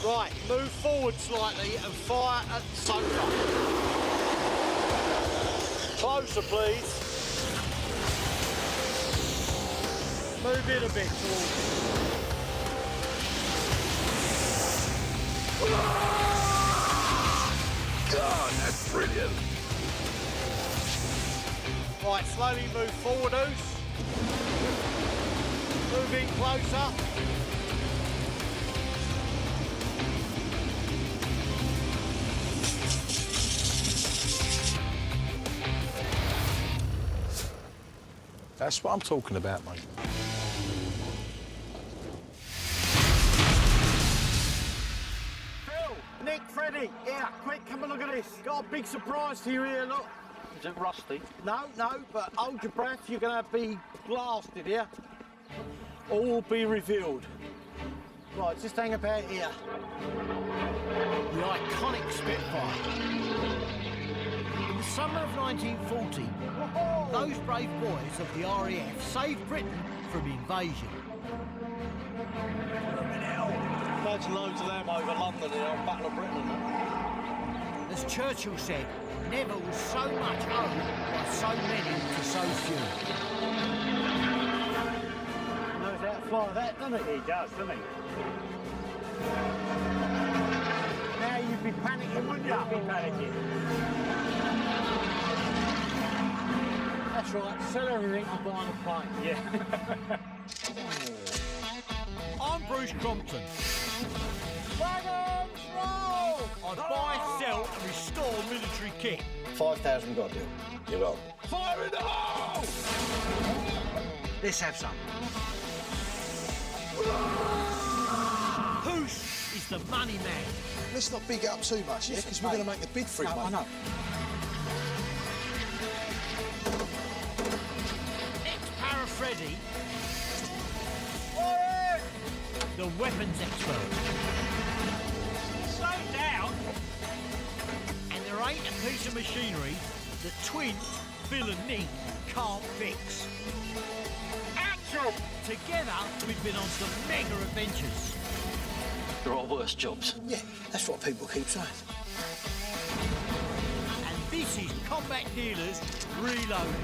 Right, move forward slightly and fire at the sofa. Closer, please. Move in a bit towards. God, that's brilliant. Right, slowly move forward, Hoos. Move in closer. That's what I'm talking about, mate. Phil, Nick, Freddie, here, quick, come and look at this. Got a big surprise for you here, look. Is it rusty? No, but hold your breath, you're going to be blasted here. All will be revealed. Right, just hang about here. The iconic Spitfire. In the summer of 1940, those brave boys of the RAF saved Britain from invasion. Loads of them over London here on Battle of Britain. As Churchill said, never was so much owned by so many to so few. He knows how to fly that, doesn't he? He does, doesn't he? Now you'd be panicking, wouldn't you? I'd be panicking. That's right, sell everything and buy on a plane. Yeah. I'm Bruce Crompton. Wagons, roll! I buy, sell and restore military kit. 5,000 got to do. Fire in the hole! Let's have some. Hoos is the money man. Let's not big it up too much, yeah? Because we're going to make the bid for it, mate. I know. Ex-para Freddy, the weapons expert. Slow down! And there ain't a piece of machinery that twins, Bill and Nick, can't fix. Action! Together, we've been on some mega adventures. There are worse jobs. Yeah, that's what people keep saying. And this is Combat Dealers Reloaded.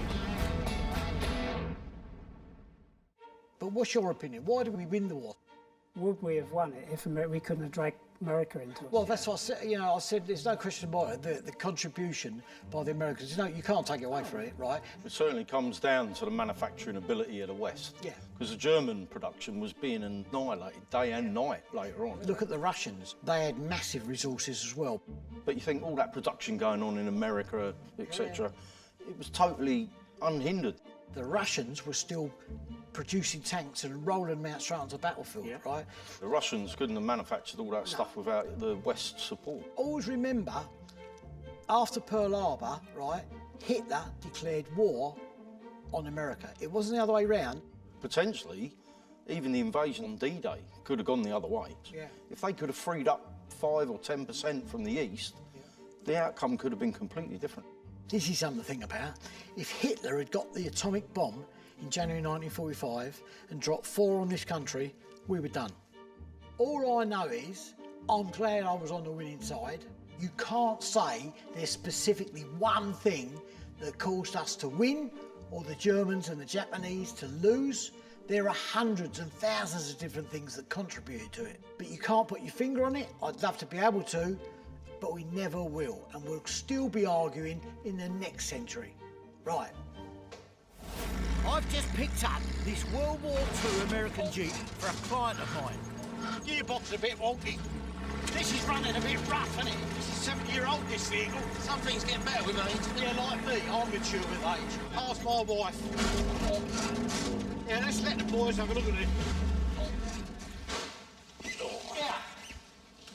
But what's your opinion? Why did we win the war? Would we have won it if we couldn't have dragged America into it? Well, that's what I said. You know, I said there's no question about it. The contribution by the Americans. You know, you can't take it away from it, right? It certainly comes down to the manufacturing ability of the West. Yeah. Because the German production was being annihilated day and night later on. Look at the Russians. They had massive resources as well. But you think all that production going on in America, etc., it was totally unhindered. The Russians were still producing tanks and rolling them out straight onto the battlefield, right? The Russians couldn't have manufactured all that stuff without the West's support. Always remember, after Pearl Harbor, right, Hitler declared war on America. It wasn't the other way round. Potentially, even the invasion on D-Day could have gone the other way. Yeah. If they could have freed up 5 or 10% from the East, the outcome could have been completely different. This is something to think about. If Hitler had got the atomic bomb in January 1945 and dropped 4 on this country, we were done. All I know is, I'm glad I was on the winning side. You can't say there's specifically one thing that caused us to win or the Germans and the Japanese to lose. There are hundreds and thousands of different things that contributed to it. But you can't put your finger on it. I'd love to be able to, but we never will. And we'll still be arguing in the next century. Right. I've just picked up this World War II American Jeep for a client of mine. Gearbox is a bit wonky. This is running a bit rough, isn't it? This is 7-year-old, this vehicle. Some things get better with age. Yeah, like me, I'm mature with age. Ask my wife. Yeah, let's let the boys have a look at it. Yeah.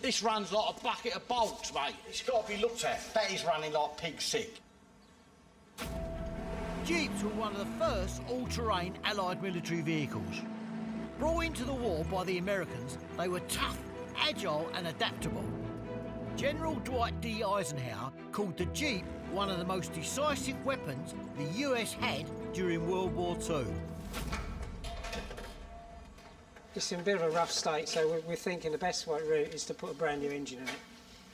This runs like a bucket of bolts, mate. It's got to be looked at. That is running like pig sick. Jeeps were one of the first all-terrain Allied military vehicles. Brought into the war by the Americans, they were tough, agile and adaptable. General Dwight D. Eisenhower called the Jeep one of the most decisive weapons the US had during World War II. It's in a bit of a rough state, so we're thinking the best route is to put a brand new engine in it.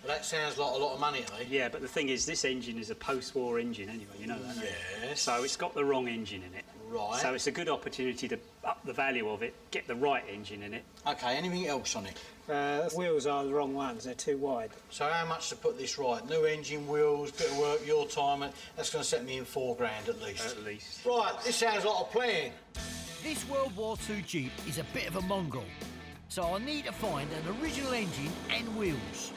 Well, that sounds like a lot of money to me. Yeah, but the thing is, this engine is a post-war engine anyway, you know that, don't you? Yes. So it's got the wrong engine in it. Right. So it's a good opportunity to up the value of it, get the right engine in it. OK, anything else on it? The wheels are the wrong ones, they're too wide. So how much to put this right? New engine, wheels, bit of work, your time, that's going to set me in £4 at least. At least. Right, this sounds like a plan. This World War II Jeep is a bit of a mongrel, so I need to find an original engine and wheels.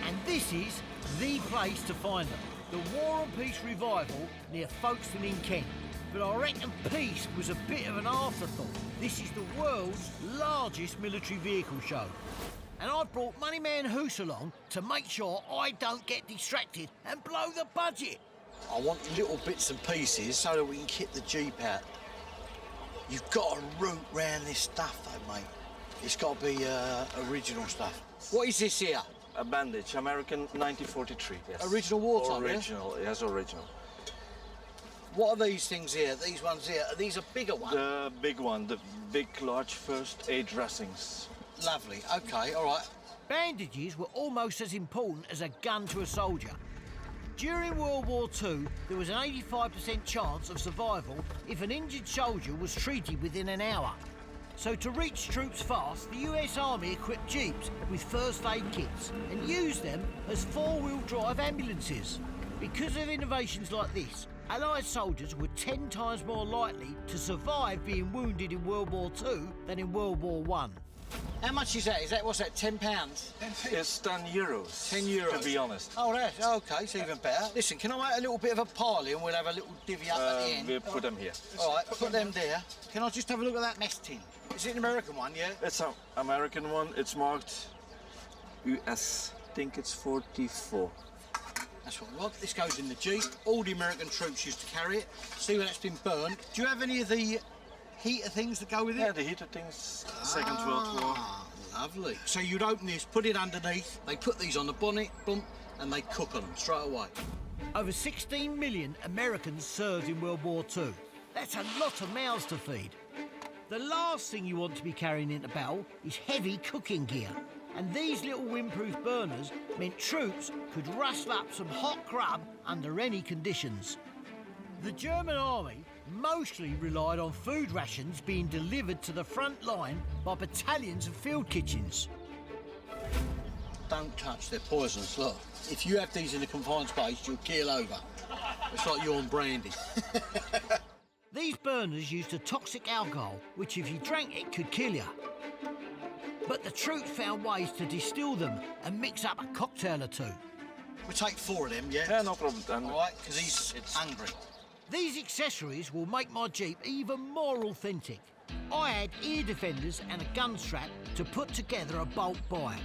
And this is the place to find them. The War and Peace Revival near Folkestone in Kent. But I reckon peace was a bit of an afterthought. This is the world's largest military vehicle show. And I've brought Moneyman Hoos along to make sure I don't get distracted and blow the budget. I want little bits and pieces so that we can kit the Jeep out. You've got to root round this stuff though, mate. It's got to be original stuff. What is this here? A bandage, American 1943, yes. Original wartime, Original, yes, original. What are these things here? These ones here? Are these a bigger one? The big one, the big, large first aid dressings. Lovely, OK, all right. Bandages were almost as important as a gun to a soldier. During World War II, there was an 85% chance of survival if an injured soldier was treated within an hour. So to reach troops fast, the US Army equipped Jeeps with first aid kits and used them as four-wheel drive ambulances. Because of innovations like this, Allied soldiers were 10 times more likely to survive being wounded in World War II than in World War I. How much is that? What's that, £10? It's 10 euros. 10 euros. To be honest. Oh, that's okay. It's even better. Listen, can I make a little bit of a pile and we'll have a little divvy up at the end? We'll put them here. All right, put them there. Can I just have a look at that mess tin? Is it an American one, yeah? It's an American one. It's marked US. I think it's 44. That's what we want. This goes in the Jeep. All the American troops used to carry it. See when it's been burned. Do you have any of the heater things that go with it? Yeah, the heater things. Second World War. Lovely. So you'd open this, put it underneath. They put these on the bonnet, boom, and they cook on them straight away. Over 16 million Americans served in World War II. That's a lot of mouths to feed. The last thing you want to be carrying into battle is heavy cooking gear. And these little windproof burners meant troops could rustle up some hot grub under any conditions. The German army mostly relied on food rations being delivered to the front line by battalions of field kitchens. Don't touch, they're poisonous, look. If you have these in a confined space, you'll keel over. It's like you're on brandy. These burners used a toxic alcohol, which if you drank it could kill you. But the troops found ways to distill them and mix up a cocktail or two. We'll take 4 of them, yeah? Yeah, no problem, Dan. All right, because he's hungry. These accessories will make my Jeep even more authentic. I had ear defenders and a gun strap to put together a bulk buy.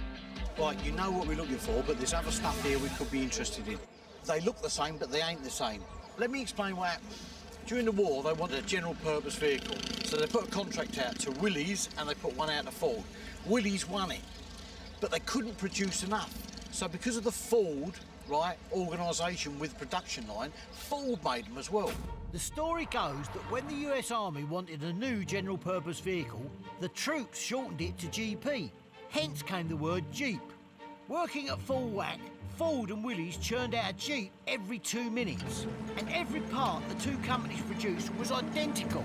Right, you know what we're looking for, but there's other stuff here we could be interested in. They look the same, but they ain't the same. Let me explain what happened. During the war, they wanted a general-purpose vehicle, so they put a contract out to Willys and they put one out to Ford. Willys won it, but they couldn't produce enough. So because of the Ford, right, organisation with production line, Ford made them as well. The story goes that when the US Army wanted a new general-purpose vehicle, the troops shortened it to GP. Hence came the word Jeep. Working at full whack, Ford and Willys churned out a Jeep every 2 minutes. And every part the two companies produced was identical.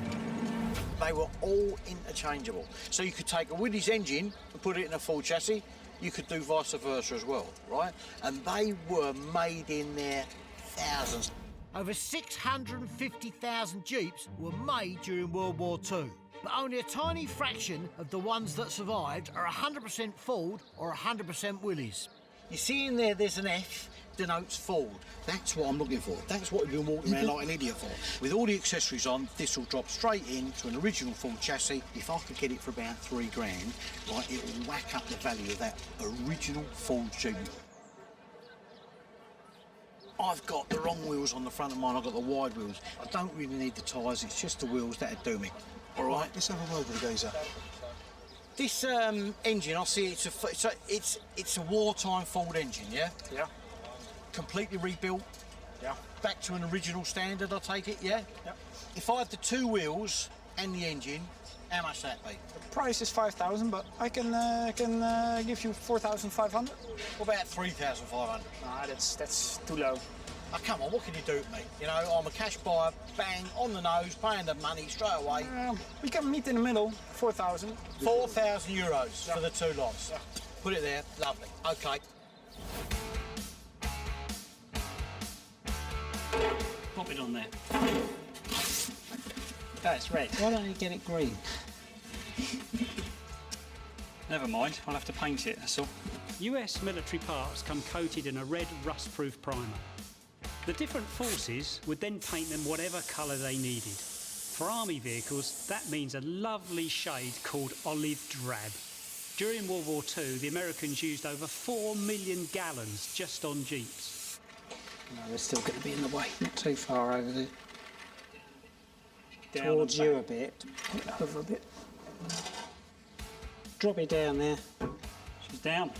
They were all interchangeable. So you could take a Willys engine and put it in a Ford chassis. You could do vice versa as well, right? And they were made in their thousands. Over 650,000 Jeeps were made during World War II. But only a tiny fraction of the ones that survived are 100% Ford or 100% Willys. You see in there, there's an F, denotes Ford. That's what I'm looking for. That's what we've been walking around like an idiot for. With all the accessories on, this will drop straight into an original Ford chassis. If I could get it for about £3 grand, right, it will whack up the value of that original Ford Jeep. I've got the wrong wheels on the front of mine. I've got the wide wheels. I don't really need the tyres. It's just the wheels that'd do me. All right, let's have a word with the geezer. This engine, I see it's a wartime Ford engine, yeah? Yeah. Completely rebuilt? Yeah. Back to an original standard, I take it, yeah? Yeah. If I had the 2 wheels and the engine, how much that be? The price is 5,000, but I can give you 4,500. What about 3,500? Nah, that's too low. Oh, come on, what can you do to me? You know, I'm a cash buyer, bang, on the nose, paying the money straight away. We can meet in the middle, 4,000. 4,000 euros for the 2 lots. Yeah. Put it there, lovely. Okay. Pop it on there. That's red. Why don't you get it green? Never mind, I'll have to paint it, that's all. US military parts come coated in a red rust-proof primer. The different forces would then paint them whatever colour they needed. For army vehicles, that means a lovely shade called olive drab. During World War II, the Americans used over 4 million gallons just on Jeeps. No, they're still going to be in the way. Not too far over there. Down Towards you a bit. Over a bit. Drop it down there. She's down.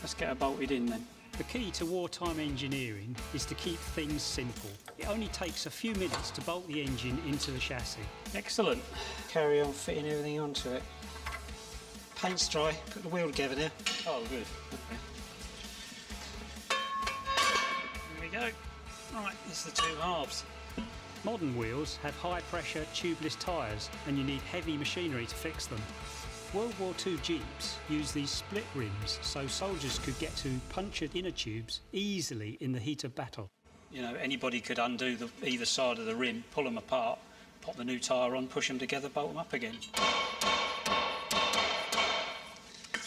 Let's get her bolted in then. The key to wartime engineering is to keep things simple. It only takes a few minutes to bolt the engine into the chassis. Excellent. Carry on fitting everything onto it. Paint's dry. Put the wheel together now. Oh, good. Okay. Here we go. Right, this is the 2 halves. Modern wheels have high-pressure tubeless tyres and you need heavy machinery to fix them. World War II Jeeps used these split rims so soldiers could get to punctured inner tubes easily in the heat of battle. You know, anybody could undo either side of the rim, pull them apart, pop the new tyre on, push them together, bolt them up again.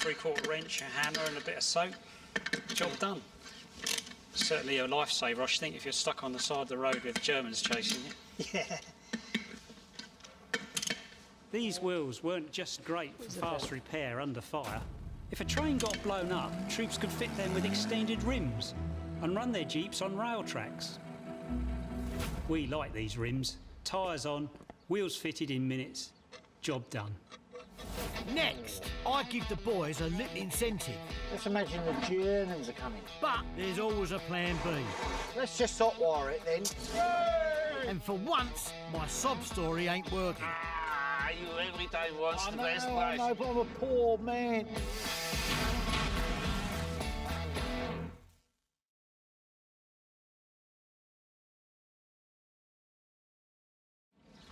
3/4 wrench, a hammer and a bit of soap. Job done. Certainly a lifesaver, I should think, if you're stuck on the side of the road with Germans chasing you. Yeah. These wheels weren't just great for fast repair under fire. If a train got blown up, troops could fit them with extended rims and run their jeeps on rail tracks. We like these rims. Tyres on, wheels fitted in minutes, job done. Next, I give the boys a little incentive. Let's imagine the Germans are coming. But there's always a plan B. Let's just hotwire it then. And for once, my sob story ain't working. You every time wants the best I price. know, but I'm a poor man.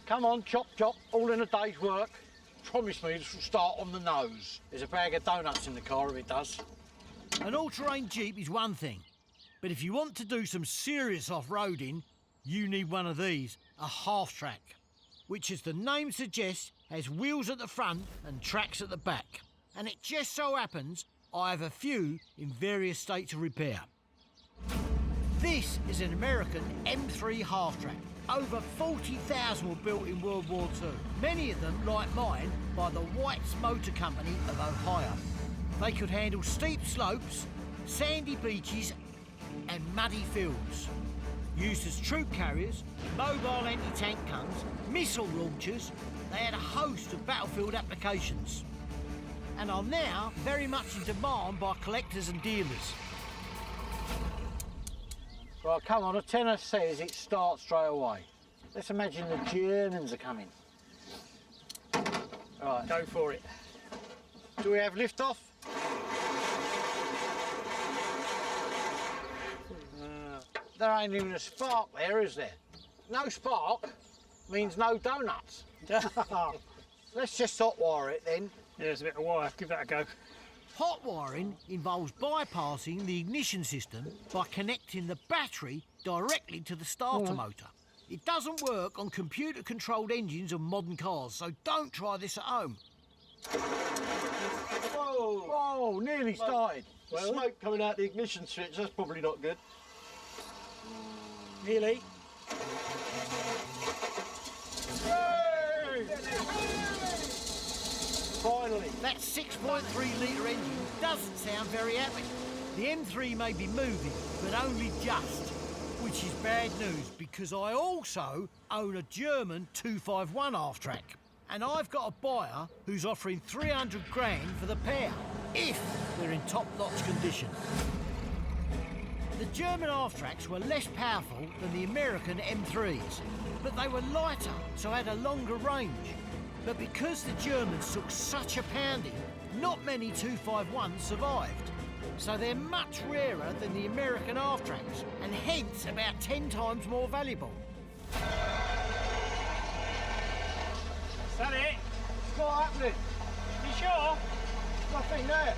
Come on, chop, chop, all in a day's work. Promise me this will start on the nose. There's a bag of donuts in the car if it does. An all-terrain Jeep is one thing, but if you want to do some serious off-roading, you need one of these, a half-track, which, as the name suggests, has wheels at the front and tracks at the back. And it just so happens I have a few in various states of repair. This is an American M3 half-track. Over 40,000 were built in World War II. Many of them, like mine, by the White's Motor Company of Ohio. They could handle steep slopes, sandy beaches and muddy fields. Used as troop carriers, mobile anti-tank guns, missile launchers, they had a host of battlefield applications. And are now very much in demand by collectors and dealers. Right, come on, a tenor says it starts straight away. Let's imagine the Germans are coming. Right. Go for it. Do we have lift off? There ain't even a spark there, is there? No spark means no donuts. Let's just hotwire it then. Yeah, there's a bit of wire. Give that a go. Hot wiring involves bypassing the ignition system by connecting the battery directly to the starter motor. It doesn't work on computer-controlled engines of modern cars, so don't try this at home. Whoa! Whoa, nearly started. Well, smoke coming out the ignition switch, that's probably not good. Nearly. Finally. That 6.3 litre engine doesn't sound very happy. The M3 may be moving, but only just, which is bad news because I also own a German 251 half-track. And I've got a buyer who's offering 300 grand for the pair, if they're in top-notch condition. The German half-tracks were less powerful than the American M3s, but they were lighter, so had a longer range. But because the Germans took such a pounding, not many 251s survived. So they're much rarer than the American half-tracks, and hence about 10 times more valuable. Is that it? What's happening? You sure? Nothing there.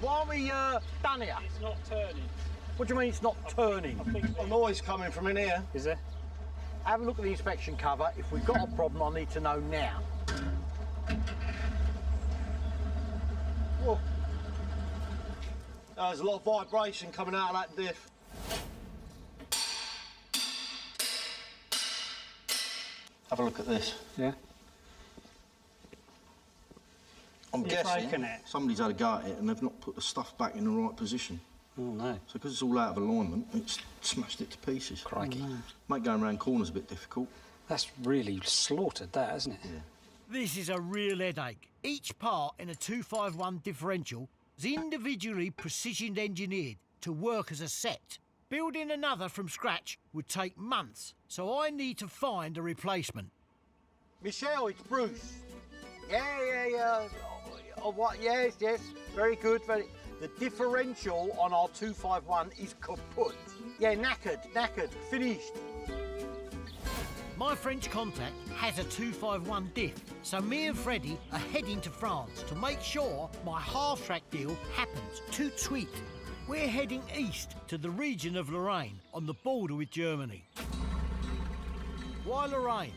Why aren't we done here? It's not turning. What do you mean it's not turning? A noise coming from in here. Is there? Have a look at the inspection cover. If we've got a problem, I need to know now. Whoa. There's a lot of vibration coming out of that diff. Have a look at this. Yeah. I'm You've guessing broken it. somebody's had a go at it and they've not put the stuff back in the right position. Oh, no. So because it's all out of alignment, it's smashed it to pieces. Crikey. Oh, no. Make going around corners a bit difficult. That's really slaughtered that, hasn't it? Yeah. This is a real headache. Each part in a 251 differential is individually precision engineered to work as a set. Building another from scratch would take months, so I need to find a replacement. Michelle, it's Bruce. Yeah. Oh, what? Yes. Very good. The differential on our 251 is kaput. Yeah, knackered, finished. My French contact has a 251 diff, so me and Freddie are heading to France to make sure my half-track deal happens. Tout de suite. We're heading east to the region of Lorraine, on the border with Germany. Why Lorraine?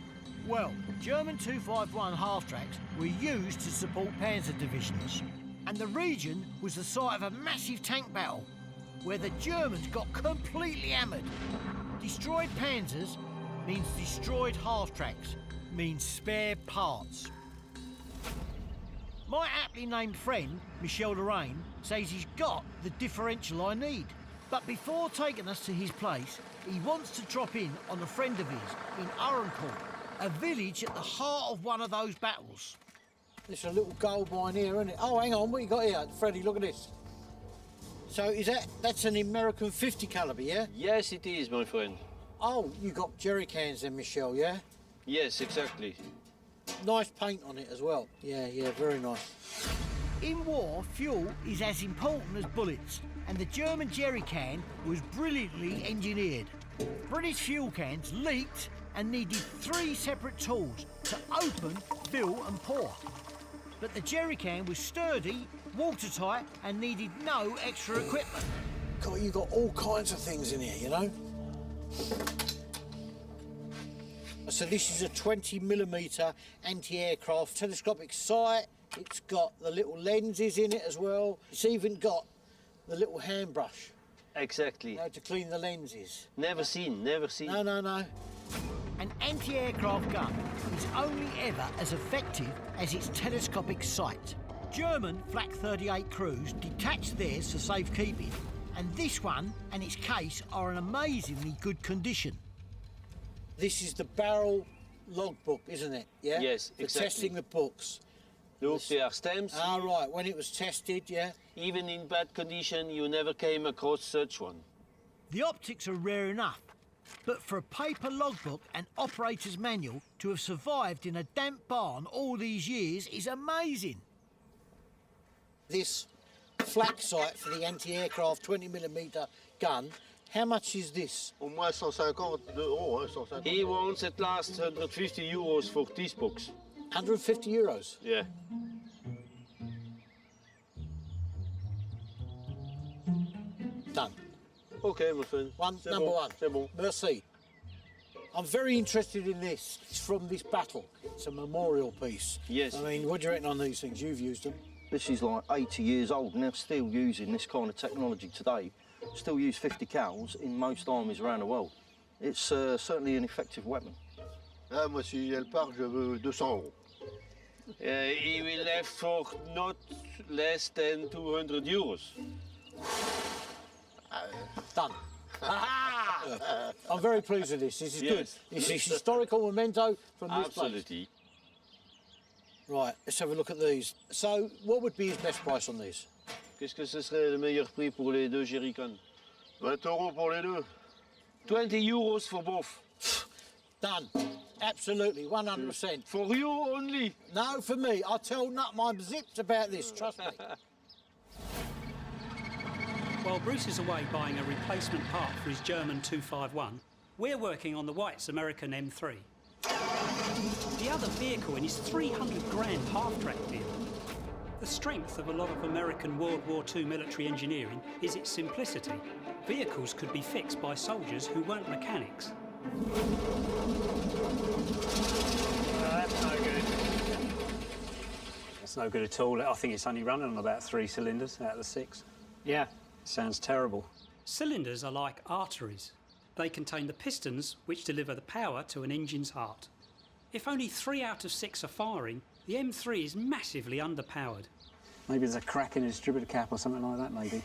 Well, German 251 half-tracks were used to support panzer divisions. And the region was the site of a massive tank battle where the Germans got completely hammered. Destroyed Panzers means destroyed half-tracks, means spare parts. My aptly named friend, Michel Lorraine, says he's got the differential I need. But before taking us to his place, he wants to drop in on a friend of his in Urencourt, a village at the heart of one of those battles. There's a little gold mine here, isn't it? Oh, hang on, what you got here? Freddie, look at this. So that's an American 50 calibre, yeah? Yes, it is, my friend. Oh, you got jerry cans then, Michel, yeah? Yes, exactly. Nice paint on it as well. Yeah, very nice. In war, fuel is as important as bullets, and the German jerry can was brilliantly engineered. British fuel cans leaked and needed 3 separate tools to open, fill and pour. But the jerry can was sturdy, watertight and needed no extra equipment. God, you got all kinds of things in here, you know? So this is a 20mm anti-aircraft telescopic sight. It's got the little lenses in it as well. It's even got the little hand brush. Exactly. You know, to clean the lenses. Never seen, never seen. No. An anti-aircraft gun is only ever as effective as its telescopic sight. German Flak 38 crews detached theirs for safekeeping, and this one and its case are in amazingly good condition. This is the barrel logbook, isn't it? Yeah? Yes, for exactly. testing the books. Look, there are stamps. Ah, right, when it was tested, yeah? Even in bad condition, you never came across such one. The optics are rare enough, but for a paper logbook and operator's manual to have survived in a damp barn all these years is amazing. This flak sight for the anti-aircraft 20mm gun, how much is this? Au moins 150 euros, 150. He wants at last 150 euros for this box. 150 euros? Yeah. Done. Okay, my friend. Number one. C'est bon. Merci. I'm very interested in this. It's from this battle. It's a memorial piece. Yes. I mean, what do you reckon on these things? You've used them. This is like 80 years old and they're still using this kind of technology today. Still use 50 cals in most armies around the world. It's certainly an effective weapon. Ah, moi, si elle part, je veux 200 euros. He will have for not less than 200 euros. Done. I'm very pleased with this. This is good. It's a historical memento from this place. Absolutely. Right, let's have a look at these. So, what would be his best price on these? Qu'est-ce que ce serait le meilleur prix pour les deux jerrycans? 20 euros pour les deux. 20 euros for both. Done. Absolutely, 100%. For you only? No, for me. I'll tell Nut my zips about this, trust me. While Bruce is away buying a replacement part for his German 251, we're working on the White's American M3. The other vehicle in his 300 grand half-track deal. The strength of a lot of American World War II military engineering is its simplicity. Vehicles could be fixed by soldiers who weren't mechanics. That's no good. That's no good at all. I think it's only running on about 3 cylinders out of the 6. Yeah. Sounds terrible. Cylinders are like arteries. They contain the pistons which deliver the power to an engine's heart. If only 3 out of 6 are firing, the M3 is massively underpowered. Maybe there's a crack in the distributor cap or something like that, maybe.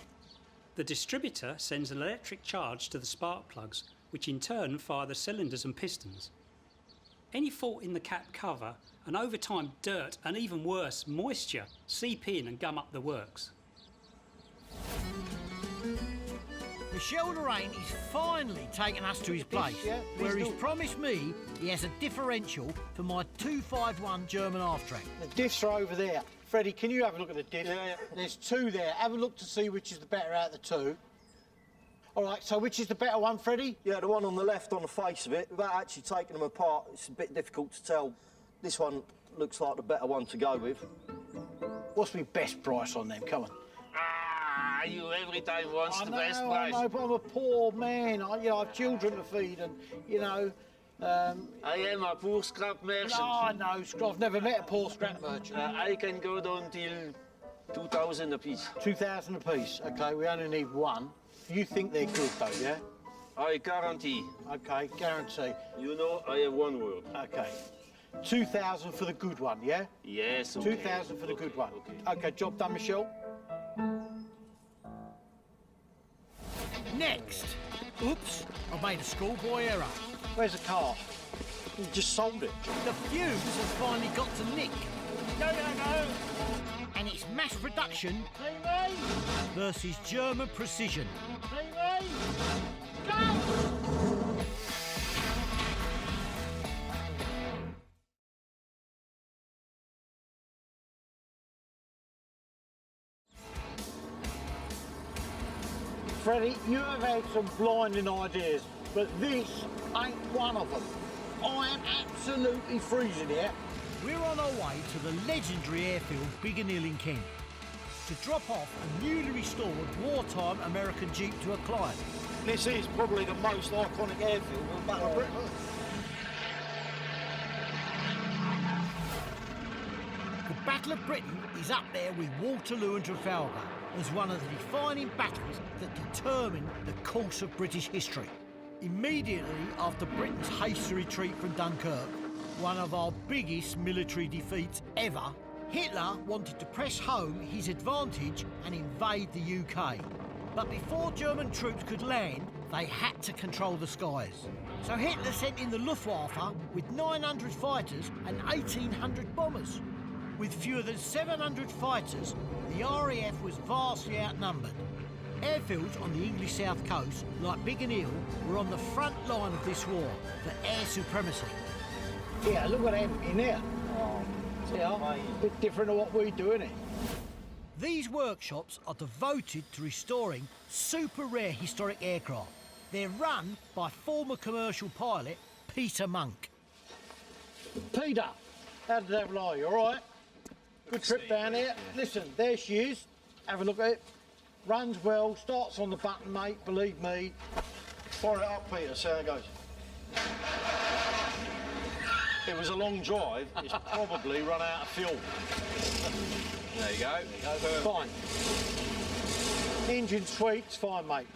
The distributor sends an electric charge to the spark plugs, which in turn fire the cylinders and pistons. Any fault in the cap cover, and over time dirt, and even worse, moisture, seep in and gum up the works. Michel Lorraine is finally taking us to his place, where he's promised me he has a differential for my 251 German half-track. The diffs are over there. Freddie, can you have a look at the diff? Yeah. There's 2 there. Have a look to see which is the better out of the 2. All right, so which is the better one, Freddie? Yeah, the one on the left on the face of it. Without actually taking them apart, it's a bit difficult to tell. This one looks like the better one to go with. What's my best price on them? Come on. Ah, you every time wants the best I price. know, but I'm a poor man. I have children to feed and, you know... I am a poor scrap merchant. No, I've never met a poor scrap merchant. I can go down till 2,000 apiece. 2,000 apiece. Okay, we only need one. You think they're good though, yeah? I guarantee. Okay, guarantee. You know, I have one word. Okay. 2,000 for the good one, yeah? Yes, okay. 2,000 for the good one. Okay, job done, Michelle. Next. Oops, I made a schoolboy error. Where's the car? You just sold it. The fumes have finally got to Nick. No. And it's mass production versus German precision. Freddie, you have had some blinding ideas, but this ain't one of them. I am absolutely freezing here. We're on our way to the legendary airfield Biggin Hill in Kent to drop off a newly restored wartime American Jeep to a client. This is probably the most iconic airfield in the Battle of Britain. The Battle of Britain is up there with Waterloo and Trafalgar as one of the defining battles that determined the course of British history. Immediately after Britain's hasty retreat from Dunkirk, one of our biggest military defeats ever, Hitler wanted to press home his advantage and invade the UK. But before German troops could land, they had to control the skies. So Hitler sent in the Luftwaffe with 900 fighters and 1,800 bombers. With fewer than 700 fighters, the RAF was vastly outnumbered. Airfields on the English south coast, like Biggin Hill, were on the front line of this war for air supremacy. Yeah, look what happened in there. See, a bit different to what we do, innit? These workshops are devoted to restoring super rare historic aircraft. They're run by former commercial pilot Peter Monk. Peter, how the devil are you, all right? Good trip down here. Listen, there she is. Have a look at it. Runs well, starts on the button, mate, believe me. Fire it up, Peter, see how it goes. It was a long drive. It's probably run out of fuel. There you go. Fine. Engine's tweaked, fine, mate.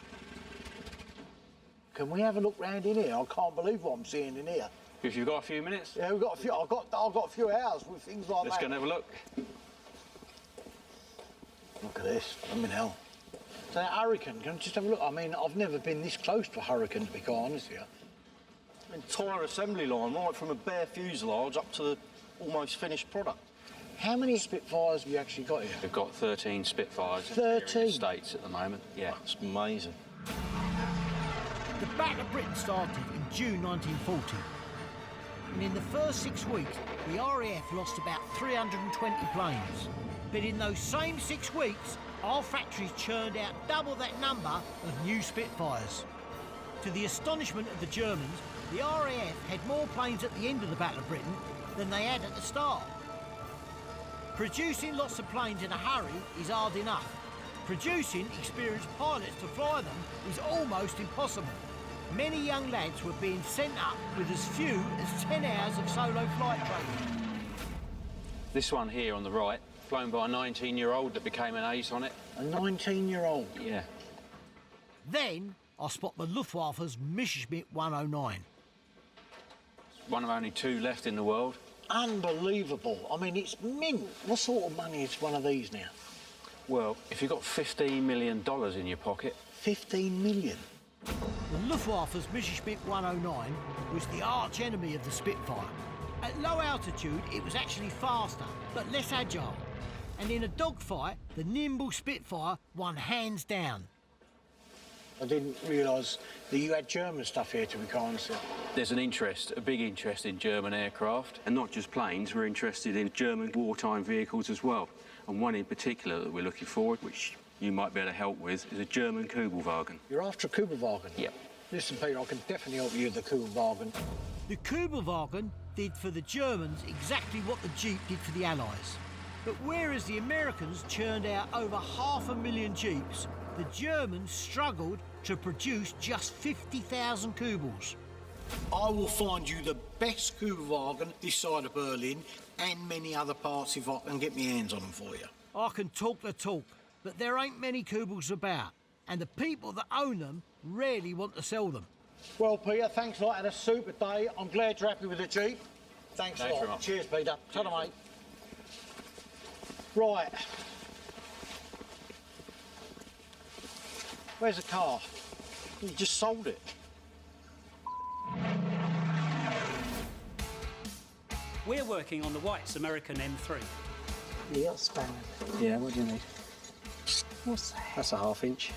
Can we have a look round in here? I can't believe what I'm seeing in here. If you've got a few minutes. Yeah, we've got a few. I've got a few hours with things like Let's that. go and have a look. Look at this. I mean, hell. So that hurricane, can I just have a look? I mean, I've never been this close to a hurricane, to be quite honest with you. Entire assembly line, right from a bare fuselage up to the almost finished product. How many Spitfires have you actually got here? We've got 13 Spitfires. 13? In the States at the moment, yeah. That's amazing. The Battle of Britain started in June 1940. And in the first 6 weeks, the RAF lost about 320 planes. But in those same 6 weeks, our factories churned out double that number of new Spitfires. To the astonishment of the Germans, the RAF had more planes at the end of the Battle of Britain than they had at the start. Producing lots of planes in a hurry is hard enough. Producing experienced pilots to fly them is almost impossible. Many young lads were being sent up with as few as 10 hours of solo flight training. This one here on the right, flown by a 19-year-old that became an ace on it. A 19-year-old? Yeah. Then I spot the Luftwaffe's Messerschmitt 109. One of only 2 left in the world. Unbelievable. I mean, it's mint. What sort of money is one of these now? Well, if you've got $15 million in your pocket... 15 million? The Luftwaffe's Messerschmitt 109 was the arch enemy of the Spitfire. At low altitude, it was actually faster, but less agile. And in a dogfight, the nimble Spitfire won hands down. I didn't realise that you had German stuff here, to be quite honest. There's an interest, a big interest in German aircraft. And not just planes, we're interested in German wartime vehicles as well. And one in particular that we're looking forward, which you might be able to help with, is a German Kubelwagen. You're after a Kubelwagen? Yep. Listen, Peter, I can definitely help you with the Kubelwagen. The Kubelwagen did for the Germans exactly what the Jeep did for the Allies. But whereas the Americans churned out over 500,000 Jeeps, the Germans struggled to produce just 50,000 Kubels. I will find you the best Kubelwagen this side of Berlin and many other parts if I can get my hands on them for you. I can talk the talk, but there ain't many Kubels about, and the people that own them rarely want to sell them. Well, Peter, thanks a lot. Had a super day. I'm glad you're happy with the Jeep. Thanks a very lot. much. Cheers, Peter. Ta-da, mate. Right. Where's the car? You just sold it. We're working on the White's American M3. You got a spanner. Yeah, what do you need? What's that? That's a 1/2 inch.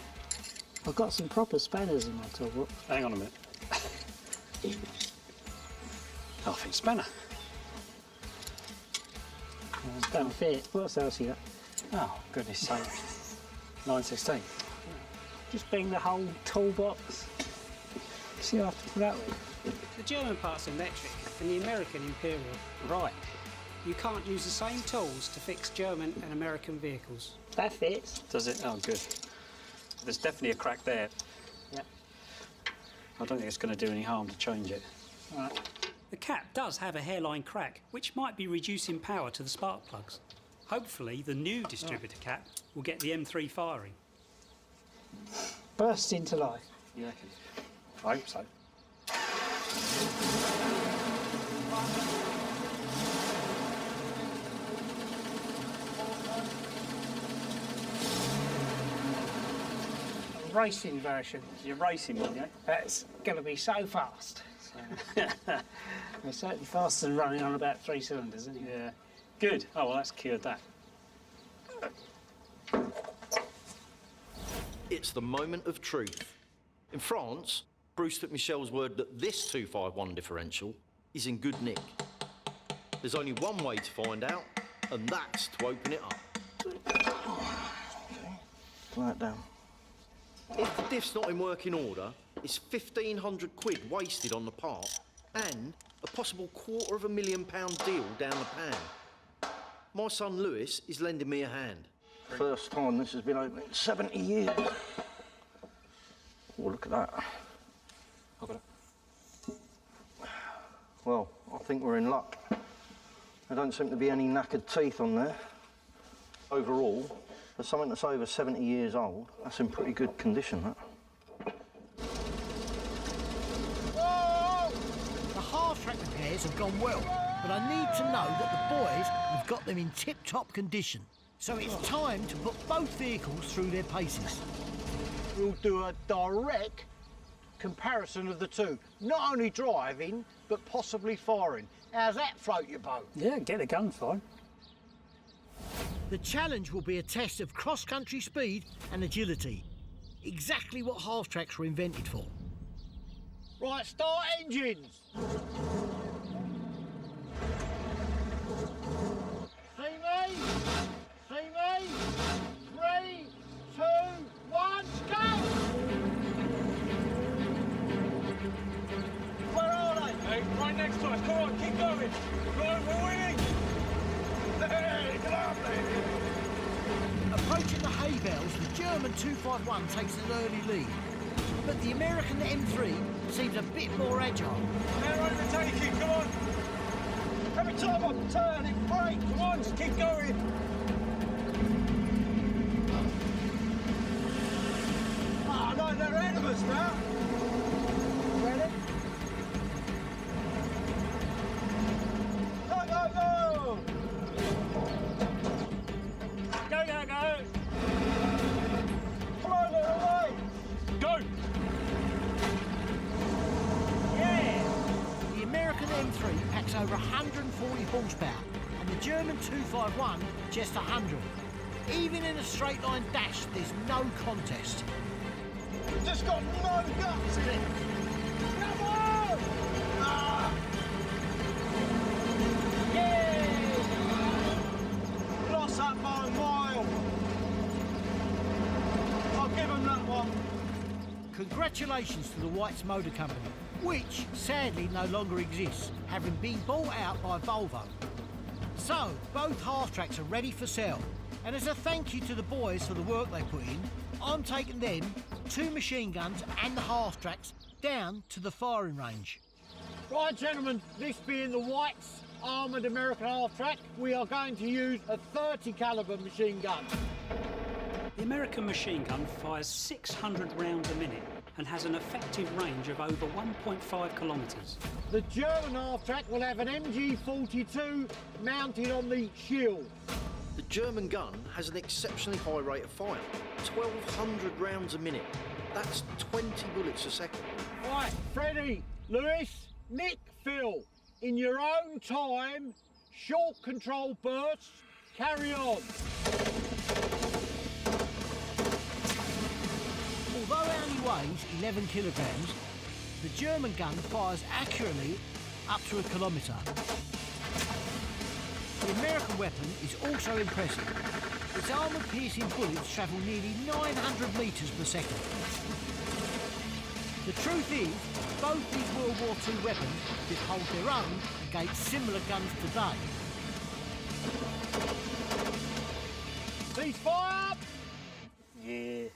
I've got some proper spanners in my toolbox. Hang on a minute. 1/2 inch spanner. Don't fit. What else you got? Oh, goodness sake. 916. Just bring the whole toolbox. See what I have to put up with. The German part's electric and the American imperial. Right. You can't use the same tools to fix German and American vehicles. That fits. Does it? Oh, good. There's definitely a crack there. Yep. I don't think it's going to do any harm to change it. All right. The cap does have a hairline crack, which might be reducing power to the spark plugs. Hopefully, the new distributor cap will get the M3 firing. Burst into life. You reckon? I hope so. A racing version. Your racing one, yeah? That's going to be so fast. It's certainly faster than running on about 3 cylinders, isn't it? Yeah. Good. Oh, well, that's cured that. It's the moment of truth. In France, Bruce took Michel's word that this 251 differential is in good nick. There's only one way to find out, and that's to open it up. Okay, pull that down. If the diff's not in working order, it's 1,500 quid wasted on the part and a possible £250,000 deal down the pan. My son Lewis is lending me a hand. First time this has been open in 70 years. Oh, look at that. I've got it. Well, I think we're in luck. There don't seem to be any knackered teeth on there. Overall, for something that's over 70 years old, that's in pretty good condition, that. The half-track repairs have gone well, but I need to know that the boys have got them in tip-top condition. So it's time to put both vehicles through their paces. We'll do a direct comparison of the two. Not only driving, but possibly firing. How's that float your boat? Yeah, get the gun fine. The challenge will be a test of cross-country speed and agility. Exactly what half-tracks were invented for. Right, start engines. See me? See me? 3, 2, 1, go! Where are they? Hey, right next to us. Come on, keep going. Right, we're winning. Hey, come on, baby. Approaching the hay bales, the German 251 takes an early lead. But the American M3 seems a bit more agile. They're overtaking, come on. Every time I turn, it brakes. Come on, just keep going. Oh, no, they're ahead of us now. Ready? Go, go, go. Go, go, go. Come on, they're away. Go. The American M3 packs over 140 horsepower and the German 251 just 100. Even in a straight line dash, there's no contest. Just got no guts in it. Come on! Ah. Yay! Lost that by a mile. I'll give him that one. Congratulations to the White's Motor Company, which sadly no longer exists, having been bought out by Volvo. So, both half-tracks are ready for sale, and as a thank you to the boys for the work they put in, I'm taking them, 2 machine guns and the half-tracks down to the firing range. Right, gentlemen, this being the White's armoured American half-track, we are going to use a 30 calibre machine gun. The American machine gun fires 600 rounds a minute and has an effective range of over 1.5 kilometres. The German half-track will have an MG42 mounted on the shield. The German gun has an exceptionally high rate of fire, 1,200 rounds a minute. That's 20 bullets a second. Right, Freddie, Lewis, Nick, Phil, in your own time, short control bursts, carry on. Although it only weighs 11 kilograms, the German gun fires accurately up to a kilometre. The American weapon is also impressive. Its armour-piercing bullets travel nearly 900 metres per second. The truth is, both these World War II weapons could hold their own against similar guns today. Cease fire! Yeah.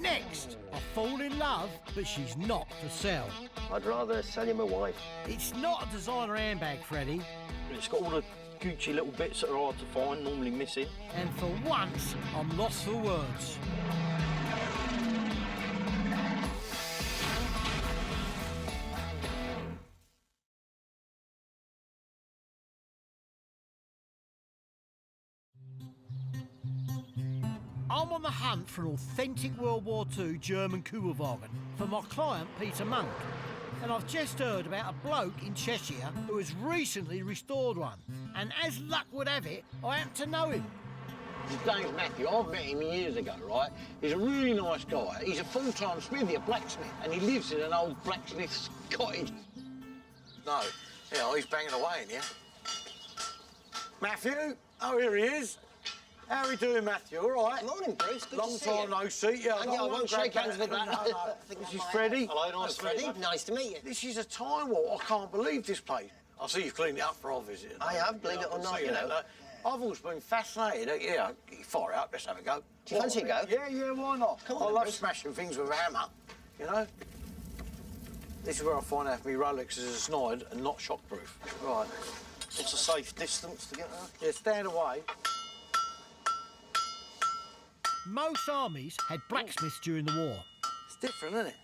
Next, I fall in love, but she's not for sale. I'd rather sell you my wife. It's not a designer handbag, Freddie. It's got all the Gucci little bits that are hard to find, normally missing. And for once, I'm lost for words. I'm on the hunt for an authentic World War II German Kubelwagen for my client Peter Monk. And I've just heard about a bloke in Cheshire who has recently restored one. And as luck would have it, I happen to know him. His name's Matthew. I met him years ago, right? He's a really nice guy. He's a full-time smithy, a blacksmith, and he lives in an old blacksmith's cottage. No, yeah, he's banging away in here. Matthew? Oh, here he is. How are we doing, Matthew? All right? Morning, Bruce. Good Long to see time you. no see. Yeah, I won't shake hands with that. No. This is Freddie. Hello, nice to meet you. Nice to meet you. This is a time warp. I can't believe this place. I see you've cleaned it up for our visit. I have, believe it or not, you know. I've always been fascinated. Yeah, fire out, let's have a go. Do you fancy a go? Yeah, why not? Come on, I love Bruce. smashing things with a hammer, you know? This is where I find out if my relics is a snide and not shockproof. Right. What's a safe distance to get there? Yeah, stand away. Most armies had blacksmiths during the war. It's different, isn't it?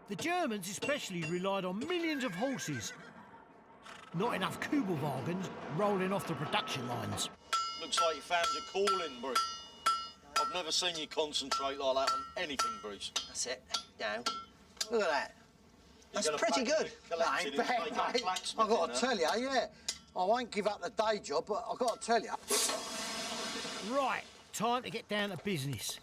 The Germans especially relied on millions of horses. Not enough Kubelwagens rolling off the production lines. Looks like you found your calling, Bruce. I've never seen you concentrate like that on anything, Bruce. That's it. Down. Look at that. That's pretty good. That ain't bad, mate. I've got to tell you, yeah. I won't give up the day job, but I've got to tell you. Right, time to get down to business.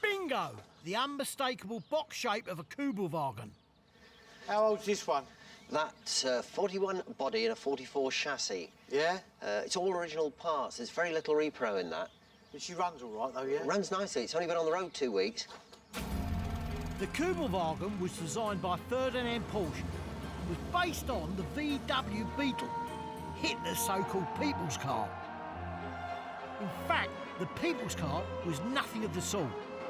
Bingo! The unmistakable box shape of a Kubelwagen. How old's this one? That's a 41 body and a 44 chassis. Yeah? It's all original parts. There's very little repro in that. But she runs all right, though, yeah? Runs nicely. It's only been on the road 2 weeks. The Kubelwagen was designed by Ferdinand Porsche. It was based on the VW Beetle, Hitler's so-called people's car. In fact, the people's car was nothing of the sort.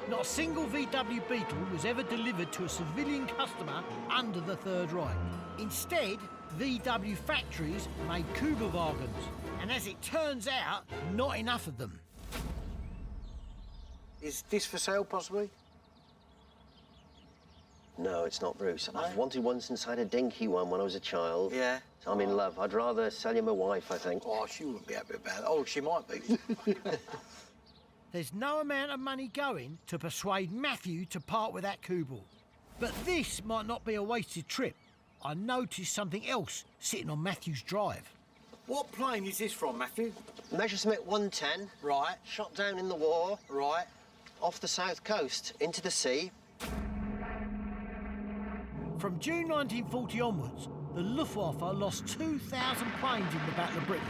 Not a single VW Beetle was ever delivered to a civilian customer under the Third Reich. Instead, VW factories made Kubelwagens, and as it turns out, not enough of them. Is this for sale, possibly? No, it's not, Bruce. I've wanted one since I had a dinky one when I was a child. Yeah? So I'm in love. I'd rather sell you my wife, I think. Oh, she wouldn't be happy about it. Oh, she might be. There's no amount of money going to persuade Matthew to part with that Kubel. But this might not be a wasted trip. I noticed something else sitting on Matthew's drive. What plane is this from, Matthew? Messerschmitt 110. Right. Shot down in the war. Right. Off the south coast, into the sea. From June 1940 onwards, the Luftwaffe lost 2,000 planes in the Battle of Britain.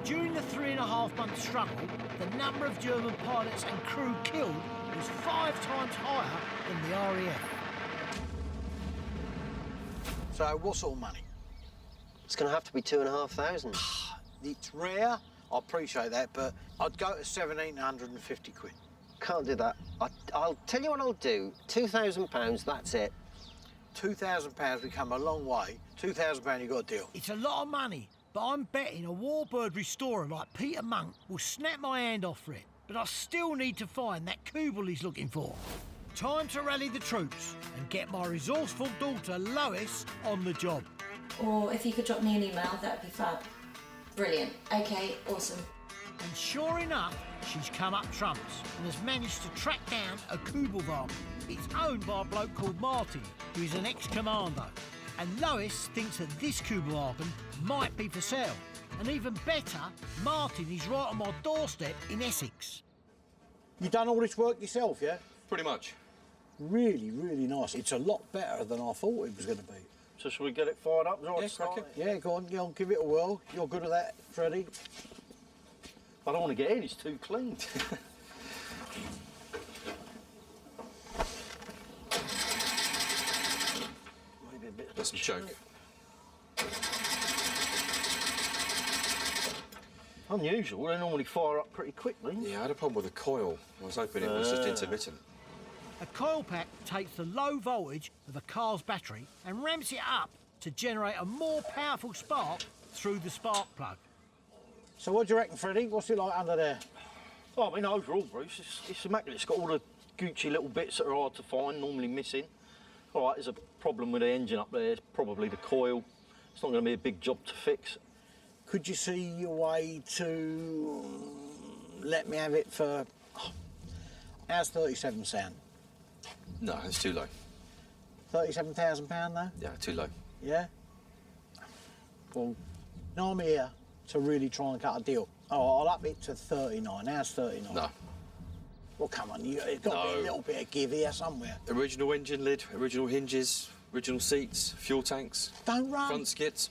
During the 3.5-month struggle, the number of German pilots and crew killed was 5 times higher than the RAF. So, what sort of money? It's going to have to be 2,500. It's rare, I appreciate that, but I'd go to 1,750 quid. Can't do that. I'll tell you what I'll do. £2,000, that's it. £2,000, we come a long way. £2,000, you got a deal. It's a lot of money, but I'm betting a warbird restorer like Peter Monk will snap my hand off for it. But I still need to find that Kubel he's looking for. Time to rally the troops and get my resourceful daughter Lois on the job. Or if you could drop me an email, that'd be fab. Brilliant. Okay, awesome. And sure enough, she's come up trumps and has managed to track down a Kubelwagen. It's owned by a bloke called Martin, who is an ex-commando. And Lois thinks that this Kubelwagen might be for sale. And even better, Martin is right on my doorstep in Essex. You done all this work yourself, yeah? Pretty much. Really, really nice. It's a lot better than I thought it was going to be. So shall we get it fired up? Yeah, go on, give it a whirl. You're good at that, Freddie. I don't want to get in, it's too clean. Maybe a bit of That's some choke. Unusual, they normally fire up pretty quickly. Yeah, I had a problem with the coil. I was hoping it was just intermittent. A coil pack takes the low voltage of a car's battery and ramps it up to generate a more powerful spark through the spark plug. So what do you reckon, Freddie? What's it like under there? Oh, I mean, overall, Bruce, it's immaculate. It's got all the Gucci little bits that are hard to find, normally missing. All right, there's a problem with the engine up there. It's probably the coil. It's not going to be a big job to fix. Could you see your way to let me have it for... how's 37 sound? No, it's too low. £37,000 though? Yeah, too low. Yeah? Well, now I'm here to really try and cut a deal. Oh, I'll up it to 39. How's 39? No. Well, come on, you've got to be a little bit of give here somewhere. Original engine lid, original hinges, original seats, fuel tanks. Don't run. Front skids,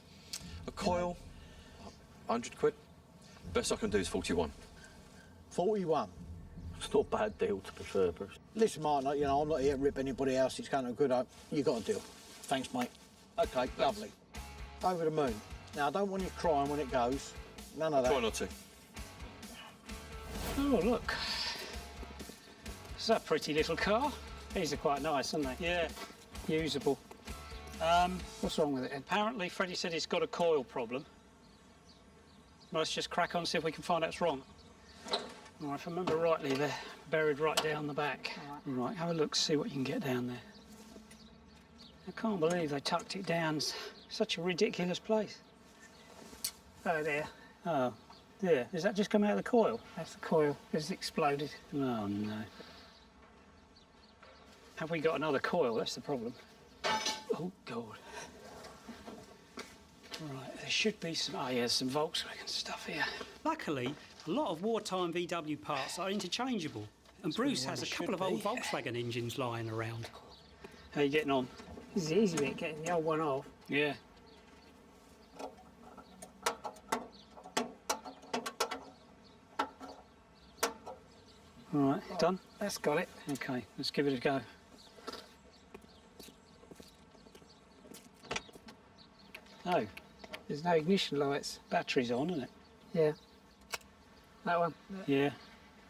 a coil, 100 quid. Best I can do is 41. 41? It's not a bad deal, to be fair, Bruce. Listen, Martin, you know, I'm not here to rip anybody else. It's going to a good hope. You got a deal. Thanks, mate. OK, lovely. Over the moon. Now, I don't want you crying when it goes. None of that. Try not to. Oh, look. It's a pretty little car. These are quite nice, aren't they? Yeah. Usable. What's wrong with it? Apparently, Freddie said it's got a coil problem. Let's just crack on and see if we can find out what's wrong. Well, if I remember rightly, they're buried right down the back. Right, have a look, see what you can get down there. I can't believe they tucked it down such a ridiculous place. Oh, there. Oh, there. Does that just come out of the coil? That's the coil. It's exploded. Oh, no. Have we got another coil? That's the problem. Oh, God. Right, there should be some... Oh, yeah, some Volkswagen stuff here. Luckily, a lot of wartime VW parts are interchangeable, and Bruce has a couple of old Volkswagen engines lying around. How are you getting on? It's the easy bit, getting the old one off. Yeah. All right, done? That's got it. OK, let's give it a go. Oh, there's no ignition lights. Battery's on, isn't it? Yeah. That one? Yeah.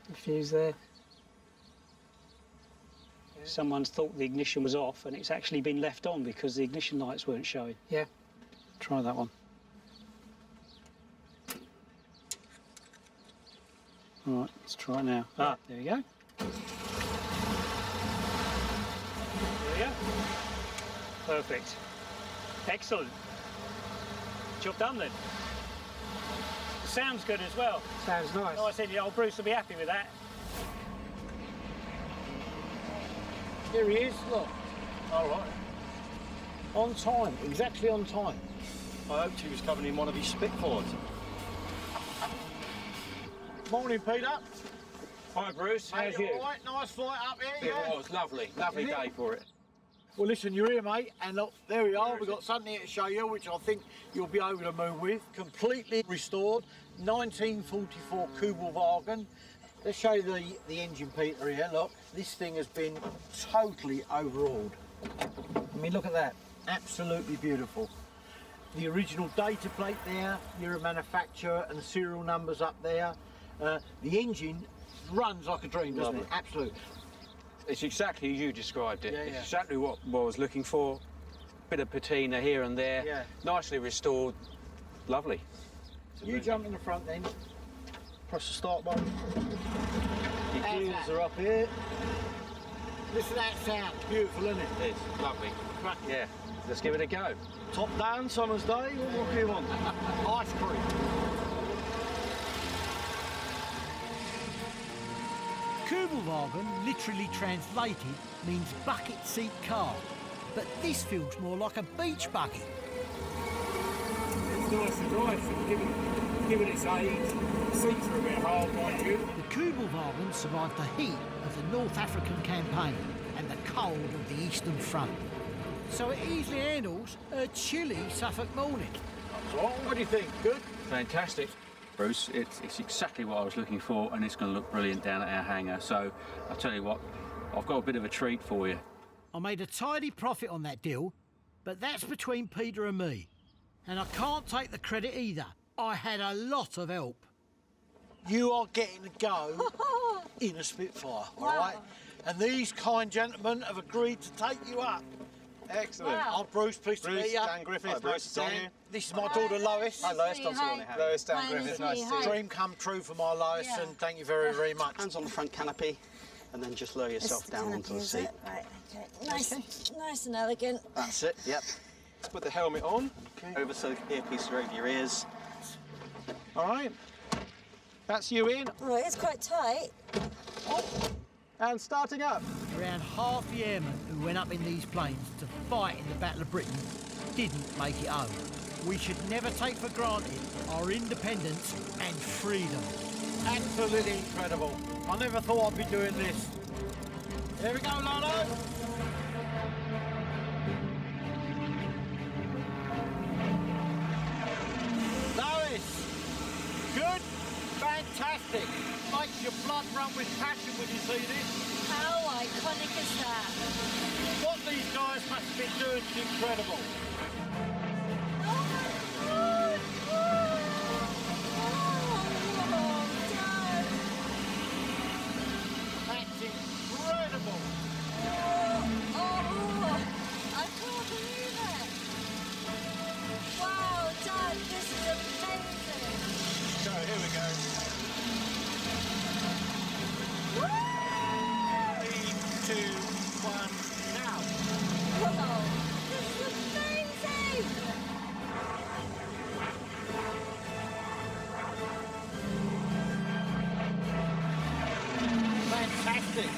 The fuse there. Someone's thought the ignition was off and it's actually been left on because the ignition lights weren't showing. Yeah. Try that one. All right, let's try it now. Ah, there we go. There we go. Perfect. Excellent. Job done then. Sounds good as well. Sounds nice. Oh, I said, old Bruce will be happy with that. Here he is, look. All right. On time, exactly on time. I hoped he was coming in one of his Spitfires. Morning, Peter. Hi, Bruce. How's you? All right, nice flight up here, It was lovely. Lovely day for it. Well, listen, you're here, mate, and look, there we are. We've got something here to show you, which I think you'll be over the moon with. Completely restored, 1944 Kubelwagen. Let's show you the engine, Peter, here. Look, this thing has been totally overhauled. I mean, look at that. Absolutely beautiful. The original data plate there, year of manufacture, and the serial numbers up there. The engine runs like a dream, doesn't it? Absolutely. It's exactly as you described it. Yeah, It's yeah. exactly what I was looking for. bit of patina here and there. Yeah. Nicely restored. Lovely. You jump in the front then. Press the start button. Your wheels are up here. Listen to that sound. Beautiful, isn't it? It is. Lovely. Yeah. Let's give it a go. Top down, summer's day. What do you want? Ice cream. Kubelwagen, literally translated, means bucket seat car. But this feels more like a beach buggy. It's nice and dry, so given its age, the seats are a bit hard, mind you. The Kubelwagen survived the heat of the North African campaign and the cold of the Eastern Front. So it easily handles a chilly Suffolk morning. What do you think? Good? Fantastic. Bruce, it's exactly what I was looking for, and it's going to look brilliant down at our hangar. So I'll tell you what, I've got a bit of a treat for you. I made a tidy profit on that deal, but that's between Peter and me. And I can't take the credit either. I had a lot of help. You are getting to go in a Spitfire, all right? And these kind gentlemen have agreed to take you up. Excellent. I'm Bruce, pleased to meet you. Dan Griffith, nice to see you. This is my daughter Lois. Hi Lois, Tom Swaney. Lois, Dan Griffith, nice to see you. Dream come true for my Lois, and thank you very, very much. Hands on the front canopy, and then just lower yourself down onto the seat. Right, okay. Nice and elegant. That's it, yep. Let's put the helmet on. Okay. Over so the earpiece are over your ears. All right. That's you in. Right, it's quite tight. And starting up. Around half the airmen who went up in these planes to fight in the Battle of Britain didn't make it home. We should never take for granted our independence and freedom. Absolutely incredible. I never thought I'd be doing this. Here we go, Lolo. Lois, good, fantastic. Makes your blood run with passion when you see this. How iconic is that? What these guys must have been doing is incredible. That's incredible. I can't believe it. Wow, Dad, this is amazing. So here we go. 3, 2, 1, now. Whoa, this is amazing. Fantastic.